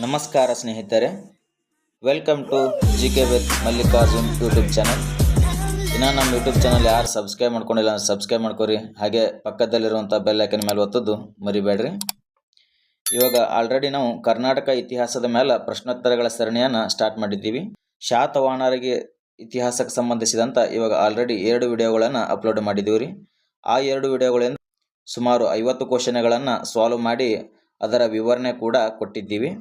ನಮಸ್ಕಾರ ಸ್ನೇಹಿತರೆ, welcome to GK with Mallikarjun YouTube channel. ಇನ್ನು ನಮ್ಮ ಯೂಟ್ಯೂಬ್ ಚಾನಲ್ ಯಾರು ಸಬ್ಸ್ಕ್ರೈಬ್ ಮಾಡ್ಕೊಂಡಿಲ್ಲ ಅಂದರೆ ಸಬ್ಸ್ಕ್ರೈಬ್ ಮಾಡ್ಕೊರಿ. ಹಾಗೆ ಪಕ್ಕದಲ್ಲಿರುವಂಥ ಬೆಲ್ ಐಕನ್ ಮೇಲೆ ಒತ್ತೋದು ಮರಿಬೇಡ್ರಿ. ಇವಾಗ ಆಲ್ರೆಡಿ ನಾವು ಕರ್ನಾಟಕ ಇತಿಹಾಸದ ಮೇಲೆ ಪ್ರಶ್ನೋತ್ತರಗಳ ಸರಣಿಯನ್ನು ಸ್ಟಾರ್ಟ್ ಮಾಡಿದ್ದೀವಿ. ಶಾತವಾಹನರಿಗೆ ಇತಿಹಾಸಕ್ಕೆ ಸಂಬಂಧಿಸಿದಂಥ ಇವಾಗ ಆಲ್ರೆಡಿ 2 ವಿಡಿಯೋಗಳನ್ನು ಅಪ್ಲೋಡ್ ಮಾಡಿದ್ದೀವಿ ರೀ. ಆ 2 ವಿಡಿಯೋಗಳಿಂದ ಸುಮಾರು 50 ಕ್ವಶನ್ಗಳನ್ನು ಸಾಲ್ವ್ ಮಾಡಿ ಅದರ ವಿವರಣೆ ಕೂಡ ಕೊಟ್ಟಿದ್ದೀವಿ.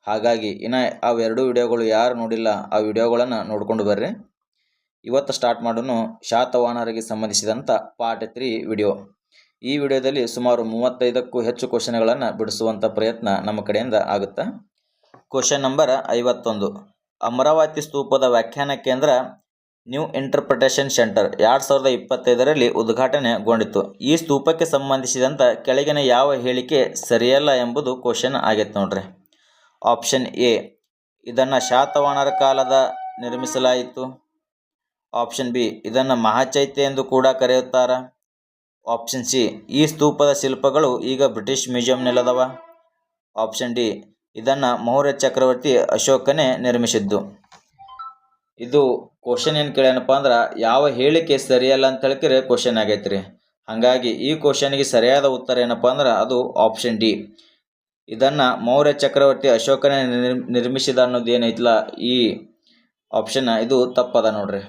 ಹಾಗಾಗಿ ಇನ್ನು ಆ 2 ವಿಡಿಯೋಗಳು ಯಾರು ನೋಡಿಲ್ಲ ಆ ವಿಡಿಯೋಗಳನ್ನು ನೋಡ್ಕೊಂಡು ಬರ್ರಿ. ಇವತ್ತು ಸ್ಟಾರ್ಟ್ ಮಾಡೋನು ಶಾತವಾಹನರಿಗೆ ಸಂಬಂಧಿಸಿದಂಥ ಪಾರ್ಟ್ 3 ವಿಡಿಯೋ. ಈ ವಿಡಿಯೋದಲ್ಲಿ ಸುಮಾರು 35ಕ್ಕೂ ಹೆಚ್ಚು ಕ್ವಶನ್ಗಳನ್ನು ಬಿಡಿಸುವಂಥ ಪ್ರಯತ್ನ ನಮ್ಮ ಕಡೆಯಿಂದ ಆಗುತ್ತೆ. Question number 51. ಅಮರಾವತಿ ಸ್ತೂಪದ ವ್ಯಾಖ್ಯಾನ ಕೇಂದ್ರ ನ್ಯೂ ಇಂಟರ್ಪ್ರಿಟೇಷನ್ ಸೆಂಟರ್ 2025ರಲ್ಲಿ ಉದ್ಘಾಟನೆಗೊಂಡಿತು. ಈ ಸ್ತೂಪಕ್ಕೆ ಸಂಬಂಧಿಸಿದಂಥ ಕೆಳಗಿನ ಯಾವ ಹೇಳಿಕೆ ಸರಿಯಲ್ಲ ಎಂಬುದು ಕ್ವಶನ್ ಆಗೈತೆ ನೋಡ್ರಿ. ಆಪ್ಷನ್ ಎ, ಇದನ್ನು ಶಾತವಾಹನರ ಕಾಲದ ನಿರ್ಮಿಸಲಾಯಿತು. ಆಪ್ಷನ್ ಬಿ, ಇದನ್ನು ಮಹಾಚೈತ್ಯ ಎಂದು ಕೂಡ ಕರೆಯುತ್ತಾರೆ. ಆಪ್ಷನ್ ಸಿ, ಈ ಸ್ತೂಪದ ಶಿಲ್ಪಗಳು ಈಗ ಬ್ರಿಟಿಷ್ ಮ್ಯೂಸಿಯಂನಲ್ಲದವ. ಆಪ್ಷನ್ ಡಿ, ಇದನ್ನು ಮೌರ್ಯ ಚಕ್ರವರ್ತಿ ಅಶೋಕನೇ ನಿರ್ಮಿಸಿದ್ದು. ಇದು ಕ್ವಶನ್ ಏನು ಕೇಳ್ಯಾನಪ್ಪ ಅಂದ್ರೆ ಯಾವ ಹೇಳಿಕೆ ಸರಿಯಲ್ಲ ಅಂತ ಹೇಳ್ಕಿರೆ ಕ್ವಶನ್ ಆಗೈತೆ ರೀ. ಹಾಗಾಗಿ ಈ ಕ್ವಶನ್ಗೆ ಸರಿಯಾದ ಉತ್ತರ ಏನಪ್ಪ ಅಂದ್ರೆ ಅದು ಆಪ್ಷನ್ ಡಿ, ಇದನ್ನು ಮೌರ್ಯ ಚಕ್ರವರ್ತಿ ಅಶೋಕನೇ ನಿರ್ಮಿಸಿದ ಅನ್ನೋದು ಏನೈತಲ್ಲ ಈ ಆಪ್ಷನ್ ಇದು ತಪ್ಪದ ನೋಡ್ರಿ.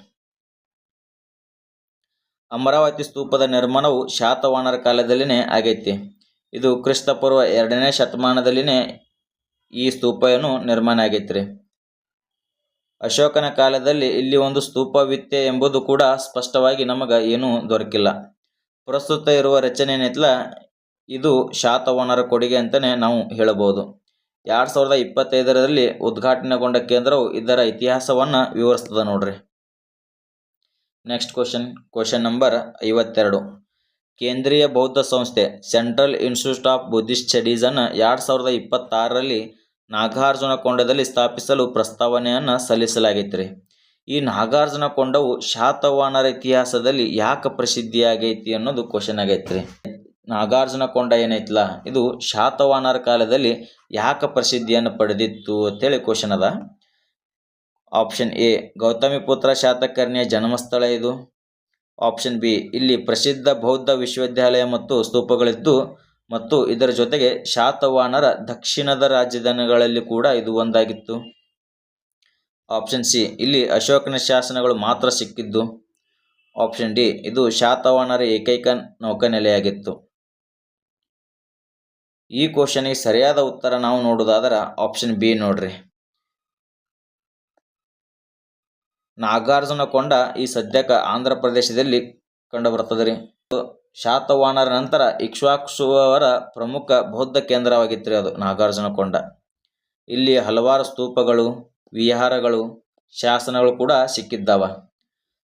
ಅಮರಾವತಿ ಸ್ತೂಪದ ನಿರ್ಮಾಣವು ಶಾತವಾಹನರ ಕಾಲದಲ್ಲಿನೇ ಆಗೈತಿ. ಇದು ಕ್ರಿಸ್ತಪೂರ್ವ 2ನೇ ಶತಮಾನದಲ್ಲಿನೇ ಈ ಸ್ತೂಪವನ್ನು ನಿರ್ಮಾಣ ಆಗೈತೆ ರೀ. ಅಶೋಕನ ಕಾಲದಲ್ಲಿ ಇಲ್ಲಿ ಒಂದು ಸ್ತೂಪವಿತ್ತೆ ಎಂಬುದು ಕೂಡ ಸ್ಪಷ್ಟವಾಗಿ ನಮಗೆ ಏನೂ ದೊರಕಿಲ್ಲ. ಪ್ರಸ್ತುತ ಇರುವ ರಚನೆ ಏನೈತಲ್ಲ ಇದು ಶಾತವಾಹನರ ಕೊಡುಗೆ ಅಂತಲೇ ನಾವು ಹೇಳಬಹುದು. 2025ರಲ್ಲಿ ಉದ್ಘಾಟನೆಗೊಂಡ ಕೇಂದ್ರವು ಇದರ ಇತಿಹಾಸವನ್ನು ವಿವರಿಸ್ತದೆ ನೋಡ್ರಿ. Next question number 52. ಕೇಂದ್ರೀಯ ಬೌದ್ಧ ಸಂಸ್ಥೆ ಸೆಂಟ್ರಲ್ ಇನ್ಸ್ಟಿಟ್ಯೂಟ್ ಆಫ್ ಬುದ್ಧಿಸ್ಟ್ ಸ್ಟಡೀಸನ್ನು 2026ರಲ್ಲಿ ನಾಗಾರ್ಜುನಕೊಂಡದಲ್ಲಿ ಸ್ಥಾಪಿಸಲು ಪ್ರಸ್ತಾವನೆಯನ್ನು ಸಲ್ಲಿಸಲಾಗೈತೆ ರೀ. ಈ ನಾಗಾರ್ಜುನಕೊಂಡವು ಶಾತವಾಹನರ ಇತಿಹಾಸದಲ್ಲಿ ಯಾಕೆ ಪ್ರಸಿದ್ಧಿಯಾಗೈತಿ ಅನ್ನೋದು ಕ್ವಶನ್ ಆಗೈತೆ ರೀ. ನಾಗಾರ್ಜುನಕೊಂಡ ಏನೈತಲ್ಲ ಇದು ಶಾತವಾಹನರ ಕಾಲದಲ್ಲಿ ಯಾಕೆ ಪ್ರಸಿದ್ಧಿಯನ್ನು ಪಡೆದಿತ್ತು ಅಂತೇಳಿ ಕ್ವಶನ್ ಅದ. ಆಪ್ಷನ್ ಎ, ಗೌತಮಿಪುತ್ರ ಶಾತಕರ್ಣಿಯ ಜನ್ಮಸ್ಥಳ ಇದು. ಆಪ್ಷನ್ ಬಿ, ಇಲ್ಲಿ ಪ್ರಸಿದ್ಧ ಬೌದ್ಧ ವಿಶ್ವವಿದ್ಯಾಲಯ ಮತ್ತು ಸ್ತೂಪಗಳಿದ್ದು ಮತ್ತು ಇದರ ಜೊತೆಗೆ ಶಾತವಾಹನರ ದಕ್ಷಿಣದ ರಾಜಧಾನಿಗಳಲ್ಲಿ ಕೂಡ ಇದು ಒಂದಾಗಿತ್ತು. ಆಪ್ಷನ್ ಸಿ, ಇಲ್ಲಿ ಅಶೋಕನ ಶಾಸನಗಳು ಮಾತ್ರ ಸಿಕ್ಕಿದ್ದು. ಆಪ್ಷನ್ ಡಿ, ಇದು ಶಾತವಾಹನರ ಏಕೈಕ ನೌಕಾನೆಲೆಯಾಗಿತ್ತು. ಈ ಕ್ವಶನ್ಗೆ ಸರಿಯಾದ ಉತ್ತರ ನಾವು ನೋಡೋದಾದ್ರೆ ಆಪ್ಷನ್ ಬಿ ನೋಡ್ರಿ. ನಾಗಾರ್ಜುನಕೊಂಡ ಈ ಸದ್ಯಕ್ಕೆ ಆಂಧ್ರ ಪ್ರದೇಶದಲ್ಲಿ ಕಂಡು ಬರ್ತದೆ ರೀ. ಶಾತವಾಹನರ ನಂತರ ಇಕ್ಷ್ವಾಕುವರ ಪ್ರಮುಖ ಬೌದ್ಧ ಕೇಂದ್ರವಾಗಿತ್ತು ರೀ ಅದು ನಾಗಾರ್ಜುನಕೊಂಡ. ಇಲ್ಲಿ ಹಲವಾರು ಸ್ತೂಪಗಳು, ವಿಹಾರಗಳು, ಶಾಸನಗಳು ಕೂಡ ಸಿಕ್ಕಿದ್ದಾವ.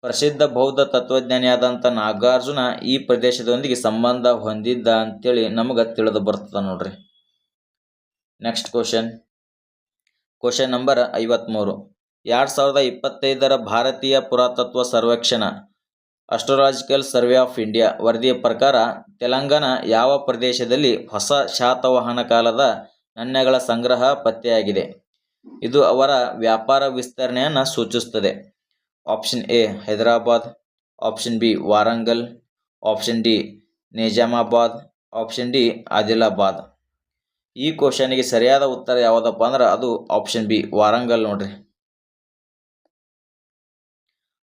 ಪ್ರಸಿದ್ಧ ಬೌದ್ಧ ತತ್ವಜ್ಞಾನಿಯಾದಂಥ ನಾಗಾರ್ಜುನ ಈ ಪ್ರದೇಶದೊಂದಿಗೆ ಸಂಬಂಧ ಹೊಂದಿದ್ದ ಅಂತೇಳಿ ನಮಗೆ ತಿಳಿದು ಬರ್ತದೆ ನೋಡ್ರಿ. Next question number 53. 2025ರ ಭಾರತೀಯ ಪುರಾತತ್ವ ಸರ್ವೇಕ್ಷಣಾ ಅಸ್ಟ್ರಾಲಾಜಿಕಲ್ ಸರ್ವೆ ಆಫ್ ಇಂಡಿಯಾ ವರದಿಯ ಪ್ರಕಾರ ತೆಲಂಗಾಣ ಯಾವ ಪ್ರದೇಶದಲ್ಲಿ ಹೊಸ ಶಾತವಾಹನ ಕಾಲದ ನಾಣ್ಯಗಳ ಸಂಗ್ರಹ ಪತ್ತೆಯಾಗಿದೆ? ಇದು ಅವರ ವ್ಯಾಪಾರ ವಿಸ್ತರಣೆಯನ್ನು ಸೂಚಿಸುತ್ತದೆ. Option A, Hyderabad. Option B, Warangal. Option D, Nizamabad. Option D, Adilabad. ಈ ಕ್ವಶನ್ಗೆ ಸರಿಯಾದ ಉತ್ತರ ಯಾವುದಪ್ಪ ಅಂದ್ರೆ ಅದು ಆಪ್ಷನ್ ಬಿ, ವಾರಂಗಲ್ ನೋಡ್ರಿ.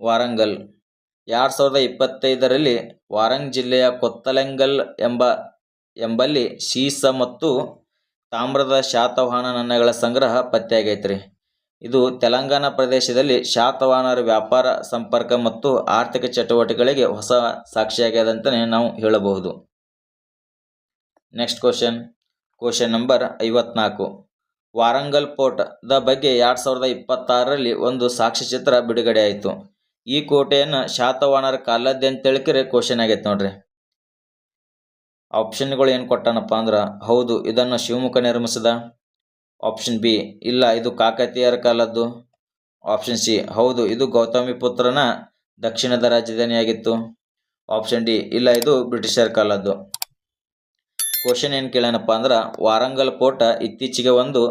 ವಾರಂಗಲ್ 2025ರಲ್ಲಿ ವಾರಂಗ್ ಜಿಲ್ಲೆಯ ಕೊತ್ತಲೆಂಗಲ್ ಎಂಬಲ್ಲಿ ಸೀಸ ಮತ್ತು ತಾಮ್ರದ ಶಾತವಾಹನ ನಾಣ್ಯಗಳ ಸಂಗ್ರಹ ಪತ್ತೆಯಾಗೈತ್ರಿ. ಇದು ತೆಲಂಗಾಣ ಪ್ರದೇಶದಲ್ಲಿ ಶಾತವಾಹನರ ವ್ಯಾಪಾರ, ಸಂಪರ್ಕ ಮತ್ತು ಆರ್ಥಿಕ ಚಟುವಟಿಕೆಗಳಿಗೆ ಹೊಸ ಸಾಕ್ಷಿಯಾಗಿದೆ ಅಂತಲೇ ನಾವು ಹೇಳಬಹುದು. Next question number 54. Warangal fort the ಬಗ್ಗೆ 2026ರಲ್ಲಿ ಒಂದು ಸಾಕ್ಷ್ಯಚಿತ್ರ ಬಿಡುಗಡೆ ಆಯಿತು. ಈ ಕೋಟೆಯನ್ನು ಶಾತವಾಹನರ ಕಾಲದ್ದೇ ಅಂತ ಹೇಳ್ಕಿರೆ ಕ್ವಶನ್ ಆಗೈತೆ ನೋಡ್ರಿ. ಆಪ್ಷನ್ಗಳು ಏನು ಕೊಟ್ಟಾನಪ್ಪ ಅಂದ್ರೆ ಹೌದು ಇದನ್ನು ಶಿವಮೊಗ್ಗ ನಿರ್ಮಿಸಿದ. ಆಪ್ಷನ್ ಬಿ, ಇಲ್ಲ ಇದು ಕಾಕತೀಯರ ಕಾಲದ್ದು. ಆಪ್ಷನ್ ಸಿ, ಹೌದು ಇದು ಗೌತಮಿಪುತ್ರನ ದಕ್ಷಿಣದ ರಾಜಧಾನಿಯಾಗಿತ್ತು. ಆಪ್ಷನ್ ಡಿ, ಇಲ್ಲ ಇದು ಬ್ರಿಟಿಷರ ಕಾಲದ್ದು. ಕ್ವಶನ್ ಏನು ಕೇಳ್ಯಾನಪ್ಪ ಅಂದ್ರೆ ವಾರಂಗಲ್ ಫೋರ್ಟ್ ಇತ್ತೀಚೆಗೆ ಒಂದು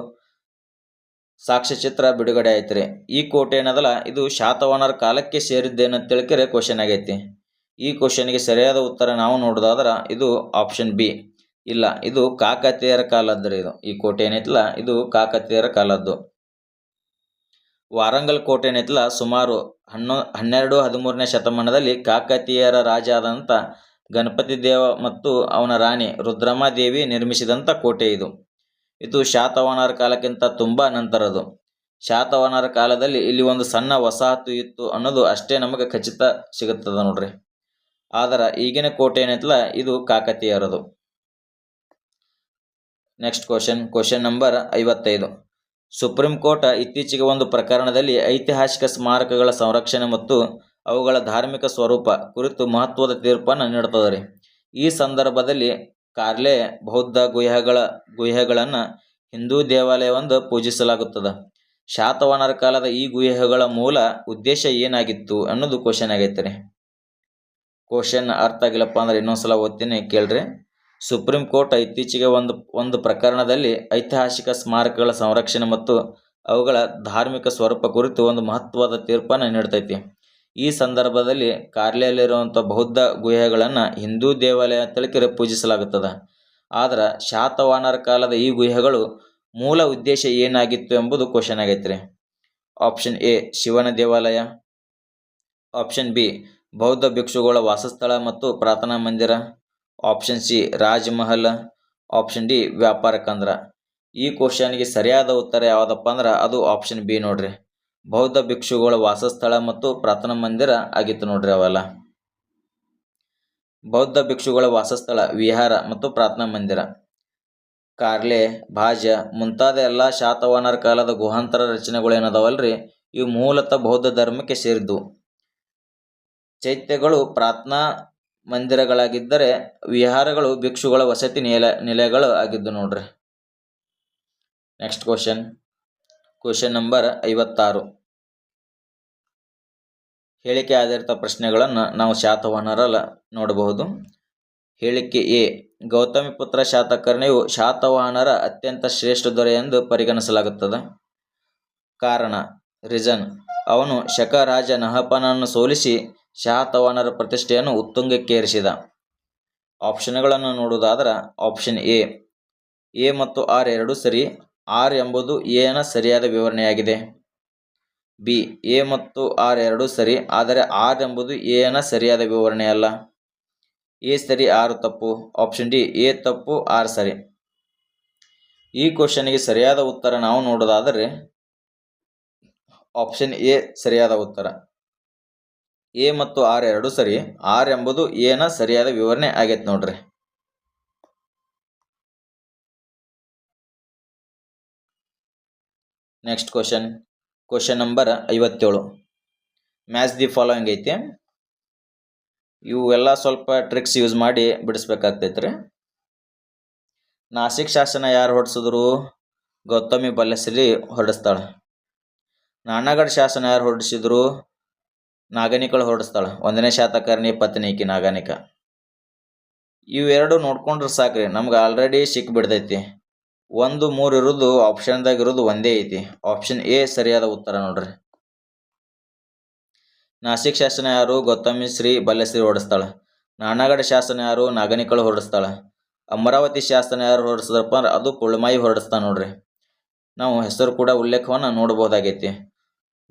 ಸಾಕ್ಷ್ಯಚಿತ್ರ ಬಿಡುಗಡೆ ಆಯ್ತು ರೀ. ಈ ಕೋಟೆ ಏನದಲ್ಲ ಇದು ಶಾತವಾಹನರ ಕಾಲಕ್ಕೆ ಸೇರಿದ್ದೇನು ಅಂತ ತಿಳ್ಕರೆ ಕ್ವಶನ್ ಆಗೈತಿ. ಈ ಕ್ವಶನ್ಗೆ ಸರಿಯಾದ ಉತ್ತರ ನಾವು ನೋಡೋದಾದ್ರೆ ಇದು ಆಪ್ಷನ್ ಬಿ. ಇಲ್ಲ, ಇದು ಕಾಕತೀಯರ ಕಾಲದ್ದು ರೀ. ಈ ಕೋಟೆ ಏನೈತಲ್ಲ ಇದು ಕಾಕತೀಯರ ಕಾಲದ್ದು. ವಾರಂಗಲ್ ಕೋಟೆ ಏನೈತಲ್ಲ ಸುಮಾರು 12-13ನೇ ಶತಮಾನದಲ್ಲಿ ಕಾಕತೀಯರ ರಾಜ ಆದಂಥ ಗಣಪತಿ ದೇವ ಮತ್ತು ಅವನ ರಾಣಿ ರುದ್ರಮಾದೇವಿ ನಿರ್ಮಿಸಿದಂಥ ಕೋಟೆ ಇದು. ಇದು ಶಾತವಾಹನರ ಕಾಲಕ್ಕಿಂತ ತುಂಬ ನಂತರದು. ಶಾತವಾಹನರ ಕಾಲದಲ್ಲಿ ಇಲ್ಲಿ ಒಂದು ಸಣ್ಣ ವಸಾಹತು ಇತ್ತು ಅನ್ನೋದು ಅಷ್ಟೇ ನಮಗೆ ಖಚಿತ ಸಿಗುತ್ತದೆ ನೋಡ್ರಿ. ಆದರೆ ಈಗಿನ ಕೋಟೆ ಏನೈತಲ್ಲ ಇದು ಕಾಕತೀಯರದು. Next question number 55. Supreme Court ಇತ್ತೀಚೆಗೆ ಒಂದು ಪ್ರಕರಣದಲ್ಲಿ ಐತಿಹಾಸಿಕ ಸ್ಮಾರಕಗಳ ಸಂರಕ್ಷಣೆ ಮತ್ತು ಅವುಗಳ ಧಾರ್ಮಿಕ ಸ್ವರೂಪ ಕುರಿತು ಮಹತ್ವದ ತೀರ್ಪನ್ನು ನೀಡುತ್ತದೆ ರೀ. ಈ ಸಂದರ್ಭದಲ್ಲಿ ಕಾರ್ಲೆ ಬೌದ್ಧ ಗುಹೆಗಳನ್ನು ಹಿಂದೂ ದೇವಾಲಯವೊಂದು ಪೂಜಿಸಲಾಗುತ್ತದೆ. ಶಾತವಾಹನರ ಕಾಲದ ಈ ಗುಹೆಗಳ ಮೂಲ ಉದ್ದೇಶ ಏನಾಗಿತ್ತು ಅನ್ನೋದು ಕ್ವಶನ್ ಆಗೈತೆ ರೀ. ಕ್ವಶನ್ ಅರ್ಥ ಆಗಿಲ್ಲಪ್ಪ ಅಂದ್ರೆ ಇನ್ನೊಂದ್ಸಲ ಓದ್ತೀನಿ ಕೇಳ್ರಿ. ಸುಪ್ರೀಂ ಕೋರ್ಟ್ ಇತ್ತೀಚೆಗೆ ಒಂದು ಪ್ರಕರಣದಲ್ಲಿ ಐತಿಹಾಸಿಕ ಸ್ಮಾರಕಗಳ ಸಂರಕ್ಷಣೆ ಮತ್ತು ಅವುಗಳ ಧಾರ್ಮಿಕ ಸ್ವರೂಪ ಕುರಿತು ಒಂದು ಮಹತ್ವದ ತೀರ್ಪನ್ನು ನೀಡ್ತೈತಿ. ಈ ಸಂದರ್ಭದಲ್ಲಿ ಕಾರ್ಲೆಯಲ್ಲಿರುವಂಥ ಬೌದ್ಧ ಗುಹೆಗಳನ್ನು ಹಿಂದೂ ದೇವಾಲಯ ತಿಳ್ಕರೆ ಪೂಜಿಸಲಾಗುತ್ತದೆ. ಆದರೆ ಶಾತವಾಹನರ ಕಾಲದ ಈ ಗುಹೆಗಳು ಮೂಲ ಉದ್ದೇಶ ಏನಾಗಿತ್ತು ಎಂಬುದು ಕ್ವಶನ್ ಆಗೈತೆ ರೀ. ಆಪ್ಷನ್ ಎ ಶಿವನ ದೇವಾಲಯ, ಆಪ್ಷನ್ ಬಿ ಬೌದ್ಧ ಭಿಕ್ಷುಗಳ ವಾಸಸ್ಥಳ ಮತ್ತು ಪ್ರಾರ್ಥನಾ ಮಂದಿರ, option C Rajmahal, option D ವ್ಯಾಪಾರ ಕೇಂದ್ರ. ಈ ಕ್ವಶನ್ಗೆ ಸರಿಯಾದ ಉತ್ತರ ಯಾವುದಪ್ಪ ಅಂದ್ರೆ ಅದು ಆಪ್ಷನ್ ಬಿ ನೋಡ್ರಿ. ಬೌದ್ಧ ಭಿಕ್ಷುಗಳ ವಾಸಸ್ಥಳ ಮತ್ತು ಪ್ರಾರ್ಥನಾ ಮಂದಿರ ಆಗಿತ್ತು ನೋಡ್ರಿ ಅವೆಲ್ಲ. ಬೌದ್ಧ ಭಿಕ್ಷುಗಳ ವಾಸಸ್ಥಳ, ವಿಹಾರ ಮತ್ತು ಪ್ರಾರ್ಥನಾ ಮಂದಿರ. ಕಾರ್ಲೆ, ಭಾಜ ಮುಂತಾದ ಎಲ್ಲ ಶಾತವಾಹನರ ಕಾಲದ ಗುಹಾಂತರ ರಚನೆಗಳೇನದಾವಲ್ರಿ ಇವು ಮೂಲತಃ ಬೌದ್ಧ ಧರ್ಮಕ್ಕೆ ಸೇರಿದ್ದು. ಚೈತ್ಯಗಳು ಪ್ರಾರ್ಥನಾ ಮಂದಿರಗಳಾಗಿದ್ದರೆ ವಿಹಾರಗಳು ಭಿಕ್ಷುಗಳ ವಸತಿ ನಿಲಯಗಳು ಆಗಿದ್ದು ನೋಡ್ರಿ. Next question number 56. ಹೇಳಿಕೆ ಆಧಾರಿತ ಪ್ರಶ್ನೆಗಳನ್ನು ನಾವು ಶಾತವಾಹನರಲ್ಲಿ ನೋಡಬಹುದು. ಹೇಳಿಕೆ ಎ, ಗೌತಮಿಪುತ್ರ ಶಾತಕರ್ಣಿಯು ಶಾತವಾಹನರ ಅತ್ಯಂತ ಶ್ರೇಷ್ಠ ದೊರೆ ಎಂದು ಪರಿಗಣಿಸಲಾಗುತ್ತದೆ. ಕಾರಣ, ರೀಸನ್, ಅವನು ಶಕ ರಾಜ ನಹಪಾನನ್ನು ಸೋಲಿಸಿ ಶಾತವಾಹನರ ಪ್ರತಿಷ್ಠೆಯನ್ನು ಉತ್ತುಂಗಕ್ಕೇರಿಸಿದ. ಆಪ್ಷನ್ಗಳನ್ನು ನೋಡುವುದಾದ್ರೆ ಆಪ್ಷನ್ ಎ ಮತ್ತು ಆರ್ ಎರಡೂ ಸರಿ. ಆರ್ ಎಂಬುದು ಎನ ಸರಿಯಾದ ವಿವರಣೆಯಾಗಿದೆ. ಬಿ, ಎ ಮತ್ತು ಆರ್ ಎರಡೂ ಸರಿ, ಆದರೆ ಆರ್ ಎಂಬುದು ಎನ ಸರಿಯಾದ ವಿವರಣೆಯಲ್ಲ. ಎ ಸರಿ, ಆರು ತಪ್ಪು. ಆಪ್ಷನ್ ಡಿ ಎ ತಪ್ಪು, ಆರ್ ಸರಿ. ಈ ಕ್ವಶನ್ಗೆ ಸರಿಯಾದ ಉತ್ತರ ನಾವು ನೋಡೋದಾದರೆ ಆಪ್ಷನ್ ಎ ಸರಿಯಾದ ಉತ್ತರ. ಎ ಮತ್ತು ಆರ್ ಎರಡೂ ಸರಿ, ಆರ್ ಎಂಬುದು ಎನ ಸರಿಯಾದ ವಿವರಣೆ ಆಗೈತೆ ನೋಡ್ರಿ. Next question number 57. Match the following ಐತಿ. ಇವೆಲ್ಲ ಸ್ವಲ್ಪ ಟ್ರಿಕ್ಸ್ ಯೂಸ್ ಮಾಡಿ ಬಿಡಿಸ್ಬೇಕಾಗ್ತೈತ್ರಿ. ನಾಸಿಕ್ ಶಾಸನ ಯಾರು ಹೊರಡಿಸಿದ್ರು? ಗೌತಮಿ ಬಲ್ಯಶ್ರೀ ಹೊರಡಿಸ್ತಾಳೆ. ನಾನಗಢ ಶಾಸನ ಯಾರು ಹೊರಡಿಸಿದ್ರು? ನಾಗನಿಕಳು ಹೊರಡಿಸ್ತಾಳೆ. 1ನೇ ಶಾತಕರ್ಣಿ ಪತ್ನಿ ಈಕಿ ನಾಗನಿಕ. ಇವೆರಡು ನೋಡ್ಕೊಂಡ್ರೆ ಸಾಕ್ರಿ, ನಮ್ಗೆ ಆಲ್ರೆಡಿ ಸಿಕ್ಬಿಡ್ತೈತಿ. 1, 3 ಇರೋದು ಆಪ್ಷನ್ದಾಗ ಇರೋದು ಒಂದೇ ಐತಿ. ಆಪ್ಷನ್ ಎ ಸರಿಯಾದ ಉತ್ತರ ನೋಡ್ರಿ. ನಾಸಿಕ್ ಶಾಸನ ಯಾರು? ಗೌತಮಿ ಶ್ರೀ ಬಲ್ಯಶ್ರೀ ಹೊರಡಿಸ್ತಾಳೆ. ನಾನಗಢ ಶಾಸನ ಯಾರು? ನಾಗನಿಕಳು ಹೊರಡಿಸ್ತಾಳೆ. ಅಮರಾವತಿ ಶಾಸನ ಯಾರು ಹೊರಡಿಸಿದ್ರಪ್ಪ ಅಂದ್ರೆ ಅದು ಪುಳ್ಮಾಯಿ ಹೊರಡಿಸ್ತಾನೆ ನೋಡ್ರಿ. ನಾವು ಹೆಸರು ಕೂಡ ಉಲ್ಲೇಖವನ್ನು ನೋಡ್ಬೋದಾಗೈತಿ.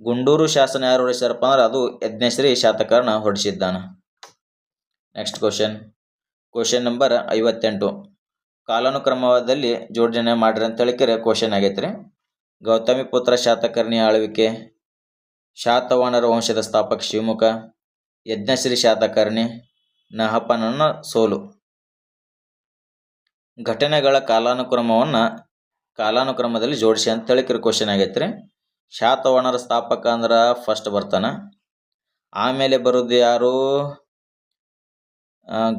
ಗುಂಡೂರು ಶಾಸನ ಯಾರು ಹೊರಡಿಸ್ಯಾರಪ್ಪ ಅಂದ್ರೆ ಅದು ಯಜ್ಞಶ್ರೀ ಶಾತಕರ್ಣ ಹೊರಡಿಸಿದ್ದಾನ. Next question number 58. ಕಾಲಾನುಕ್ರಮದಲ್ಲಿ ಜೋಡಣೆ ಮಾಡ್ರಿ ಅಂತ ಹೇಳಿಕರೆ ಕ್ವಶನ್ ಆಗೈತ್ರಿ. ಗೌತಮಿ ಪುತ್ರ ಶಾತಕರ್ಣಿ ಆಳ್ವಿಕೆ, ಶಾತವಾಹನರ ವಂಶದ ಸ್ಥಾಪಕ ಶಿವಮುಖ, ಯಜ್ಞಶ್ರೀ ಶಾತಕರ್ಣಿ, ನಹಪಾನನ ಸೋಲು. ಘಟನೆಗಳ ಕಾಲಾನುಕ್ರಮದಲ್ಲಿ ಜೋಡಿಸಿ ಅಂತ ಹೇಳಿಕರೆ ಕ್ವಶನ್ ಆಗೈತ್ರಿ. ಶಾತವಾಹನರ ಸ್ಥಾಪಕ ಅಂದ್ರೆ ಫಸ್ಟ್ ಬರ್ತಾನ. ಆಮೇಲೆ ಬರೋದು ಯಾರು?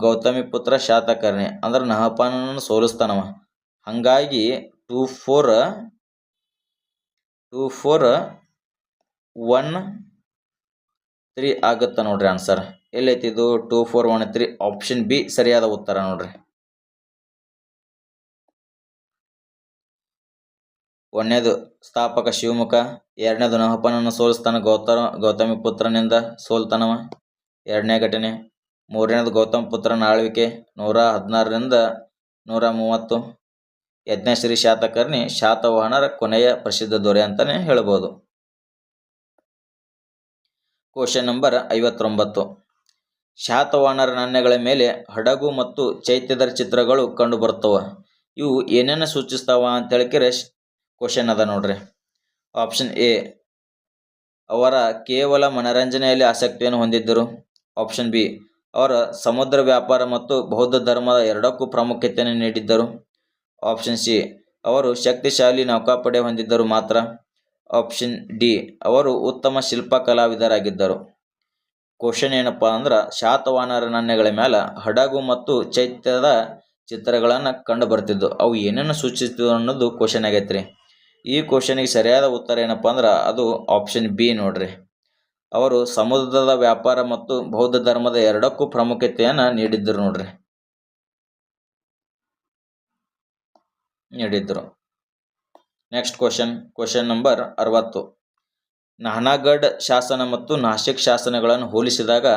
ಗೌತಮಿ ಪುತ್ರ ಶಾತಕರ್ಣಿ ಅಂದ್ರೆ ನಹಪಾನನ ಸೋಲಿಸ್ತಾನವ. ಹಾಗಾಗಿ 2, 4, 1, 3 ಆಗುತ್ತ ನೋಡ್ರಿ ಆನ್ಸರ್. ಎಲ್ಲೈತಿ ಇದು? 2, 4, 1, 3 ಆಪ್ಷನ್ ಬಿ ಸರಿಯಾದ ಉತ್ತರ ನೋಡ್ರಿ. ಒಂದನೇದು ಸ್ಥಾಪಕ ಶಿವಮುಖ, ಎರಡನೇದು ನಹುಪನನ್ನು ಸೋಲಿಸ್ತಾನ ಗೌತಮಿ ಪುತ್ರನಿಂದ ಸೋಲ್ತಾನವ, ಎರಡನೇ ಘಟನೆ. ಮೂರನೇದು ಗೌತಮ ಪುತ್ರನ ಆಳ್ವಿಕೆ 116ರಿಂದ 130. ಯಜ್ಞಶ್ರೀ ಶಾತಕರ್ಣಿ ಶಾತವಾಹನರ ಕೊನೆಯ ಪ್ರಸಿದ್ಧ ದೊರೆ ಅಂತಾನೆ ಹೇಳ್ಬೋದು. Question number 59. ಶಾತವಾಹನರ ನಾಣ್ಯಗಳ ಮೇಲೆ ಹಡಗು ಮತ್ತು ಚೈತ್ಯದ ಚಿತ್ರಗಳು ಕಂಡು ಬರ್ತವ. ಇವು ಏನೇನು ಸೂಚಿಸ್ತಾವ ಅಂತ ಹೇಳಿಕೆರೆ ಕ್ವಶನ್ ಅದ ನೋಡ್ರಿ. ಆಪ್ಷನ್ ಎ, ಅವರ ಕೇವಲ ಮನರಂಜನೆಯಲ್ಲಿ ಆಸಕ್ತಿಯನ್ನು ಹೊಂದಿದ್ದರು. ಆಪ್ಷನ್ ಬಿ, ಅವರ ಸಮುದ್ರ ವ್ಯಾಪಾರ ಮತ್ತು ಬೌದ್ಧ ಧರ್ಮದ ಎರಡಕ್ಕೂ ಪ್ರಾಮುಖ್ಯತೆಯನ್ನು ನೀಡಿದ್ದರು. ಆಪ್ಷನ್ ಸಿ, ಅವರು ಶಕ್ತಿಶಾಲಿ ನೌಕಾಪಡೆ ಹೊಂದಿದ್ದರು ಮಾತ್ರ. ಆಪ್ಷನ್ ಡಿ, ಅವರು ಉತ್ತಮ ಶಿಲ್ಪ ಕಲಾವಿದರಾಗಿದ್ದರು. ಕ್ವಶನ್ ಏನಪ್ಪಾ ಅಂದ್ರೆ ಶಾತವಾಹನರ ನಾಣ್ಯಗಳ ಮೇಲೆ ಹಡಗು ಮತ್ತು ಚೈತ್ಯದ ಚಿತ್ರಗಳನ್ನು ಕಂಡು ಬರ್ತಿದ್ದು ಅವು ಏನೇನು ಸೂಚಿಸ್ತಿದ್ವು ಅನ್ನೋದು ಕ್ವಶನ್ ಆಗೈತ್ರಿ. ಈ ಕ್ವಶನಿಗೆ ಸರಿಯಾದ ಉತ್ತರ ಏನಪ್ಪಾ ಅಂದ್ರೆ ಅದು ಆಪ್ಷನ್ ಬಿ ನೋಡ್ರಿ. ಅವರು ಸಮುದ್ರದ ವ್ಯಾಪಾರ ಮತ್ತು ಬೌದ್ಧ ಧರ್ಮದ ಎರಡಕ್ಕೂ ಪ್ರಾಮುಖ್ಯತೆಯನ್ನು ನೀಡಿದ್ರು. Next question number 60. ನಾಹನಗಢ ಶಾಸನ ಮತ್ತು ನಾಸಿಕ್ ಶಾಸನಗಳನ್ನು ಹೋಲಿಸಿದಾಗ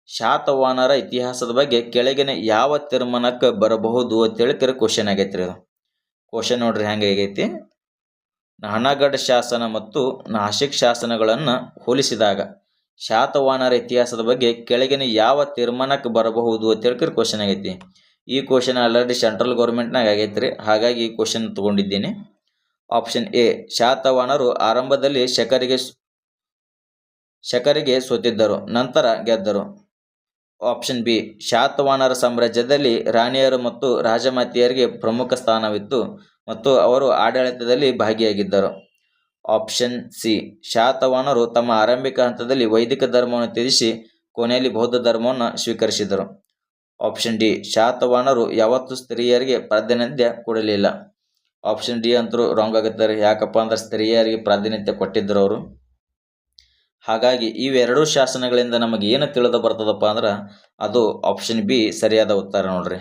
ಶಾತವಾಹನರ ಇತಿಹಾಸದ ಬಗ್ಗೆ ಕೆಳಗಿನ ಯಾವ ತೀರ್ಮಾನಕ್ಕೆ ಬರಬಹುದು ಅಂತೇಳಿ ಕ್ವಶನ್ ಆಗೈತ್ರಿ. ಅದು ಕ್ವಶನ್ ನೋಡ್ರಿ ಹೆಂಗೆ ಆಗೈತಿ. ನಾಹನಗಢ ಶಾಸನ ಮತ್ತು ನಾಸಿಕ್ ಶಾಸನಗಳನ್ನು ಹೋಲಿಸಿದಾಗ ಶಾತವಾಹನರ ಇತಿಹಾಸದ ಬಗ್ಗೆ ಕೆಳಗಿನ ಯಾವ ತೀರ್ಮಾನಕ್ಕೆ ಬರಬಹುದು ಅಂತೇಳಿ ಕ್ವಶನ್ ಆಗೈತಿ. ಈ ಕ್ವಶನ್ ಆಲ್ರೆಡಿ ಸೆಂಟ್ರಲ್ ಗೌರ್ಮೆಂಟ್ನಾಗ ಆಗೈತ್ರಿ, ಹಾಗಾಗಿ ಈ ಕ್ವಶನ್ ತಗೊಂಡಿದ್ದೀನಿ. ಆಪ್ಷನ್ ಎ, ಶಾತವಾಹನರು ಆರಂಭದಲ್ಲಿ ಶಕರಿಗೆ ಸೋತಿದ್ದರು, ನಂತರ ಗೆದ್ದರು. ಆಪ್ಷನ್ ಬಿ, ಶಾತವಾಹನರ ಸಾಮ್ರಾಜ್ಯದಲ್ಲಿ ರಾಣಿಯರು ಮತ್ತು ರಾಜಮಾತೆಯರಿಗೆ ಪ್ರಮುಖ ಸ್ಥಾನವಿತ್ತು ಮತ್ತು ಅವರು ಆಡಳಿತದಲ್ಲಿ ಭಾಗಿಯಾಗಿದ್ದರು. ಆಪ್ಷನ್ ಸಿ, ಶಾತವಾಹನರು ತಮ್ಮ ಆರಂಭಿಕ ಹಂತದಲ್ಲಿ ವೈದಿಕ ಧರ್ಮವನ್ನು ತ್ಯಜಿಸಿ ಕೊನೆಯಲ್ಲಿ ಬೌದ್ಧ ಧರ್ಮವನ್ನು ಸ್ವೀಕರಿಸಿದರು. ಆಪ್ಷನ್ ಡಿ, ಶಾತವಾಹನರು ಯಾವತ್ತೂ ಸ್ತ್ರೀಯರಿಗೆ ಪ್ರಾಧಾನ್ಯತೆ ಕೊಡಲಿಲ್ಲ. ಆಪ್ಷನ್ ಡಿ ಅಂತರೂ ರಾಂಗ್ ಆಗುತ್ತಾರೆ. ಯಾಕಪ್ಪ ಅಂದ್ರೆ ಸ್ತ್ರೀಯರಿಗೆ ಪ್ರಾಧಾನ್ಯತೆ ಕೊಟ್ಟಿದ್ದರು ಅವರು. ಹಾಗಾಗಿ ಇವೆರಡೂ ಶಾಸನಗಳಿಂದ ನಮಗೆ ಏನು ತಿಳಿದು ಬರ್ತದಪ್ಪ ಅಂದ್ರೆ ಅದು ಆಪ್ಷನ್ ಬಿ ಸರಿಯಾದ ಉತ್ತರ ನೋಡ್ರಿ.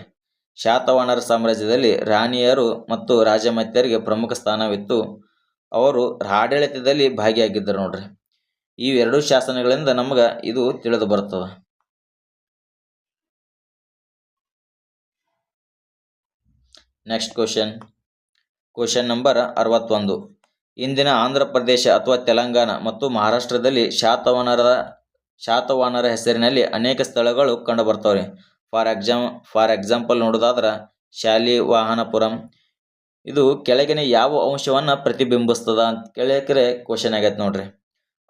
ಶಾತವಾಹನರ ಸಾಮ್ರಾಜ್ಯದಲ್ಲಿ ರಾಣಿಯರು ಮತ್ತು ರಾಜಮಾತೆಯರಿಗೆ ಪ್ರಮುಖ ಸ್ಥಾನವಿತ್ತು, ಅವರು ಆಡಳಿತದಲ್ಲಿ ಭಾಗಿಯಾಗಿದ್ದರು ನೋಡ್ರಿ. ಇವೆರಡೂ ಶಾಸನಗಳಿಂದ ನಮಗೆ ಇದು ತಿಳಿದು ಬರ್ತದೆ. Next question number 61. ಇಂದಿನ ಆಂಧ್ರ ಪ್ರದೇಶ ಅಥವಾ ತೆಲಂಗಾಣ ಮತ್ತು ಮಹಾರಾಷ್ಟ್ರದಲ್ಲಿ ಶಾತವಾಹನರ ಹೆಸರಿನಲ್ಲಿ ಅನೇಕ ಸ್ಥಳಗಳು ಕಂಡು ಬರ್ತಾವ್ರಿ. ಫಾರ್ ಎಕ್ಸಾಂಪಲ್ ನೋಡೋದಾದ್ರೆ ಶಾಲಿವಾಹನಪುರಂ. ಇದು ಕೆಳಗಿನ ಯಾವ ಅಂಶವನ್ನು ಪ್ರತಿಬಿಂಬಿಸ್ತದ ಅಂತ ಕೇಳಿದ್ರೆ ಕ್ವಶನ್ ಆಗೈತೆ ನೋಡ್ರಿ.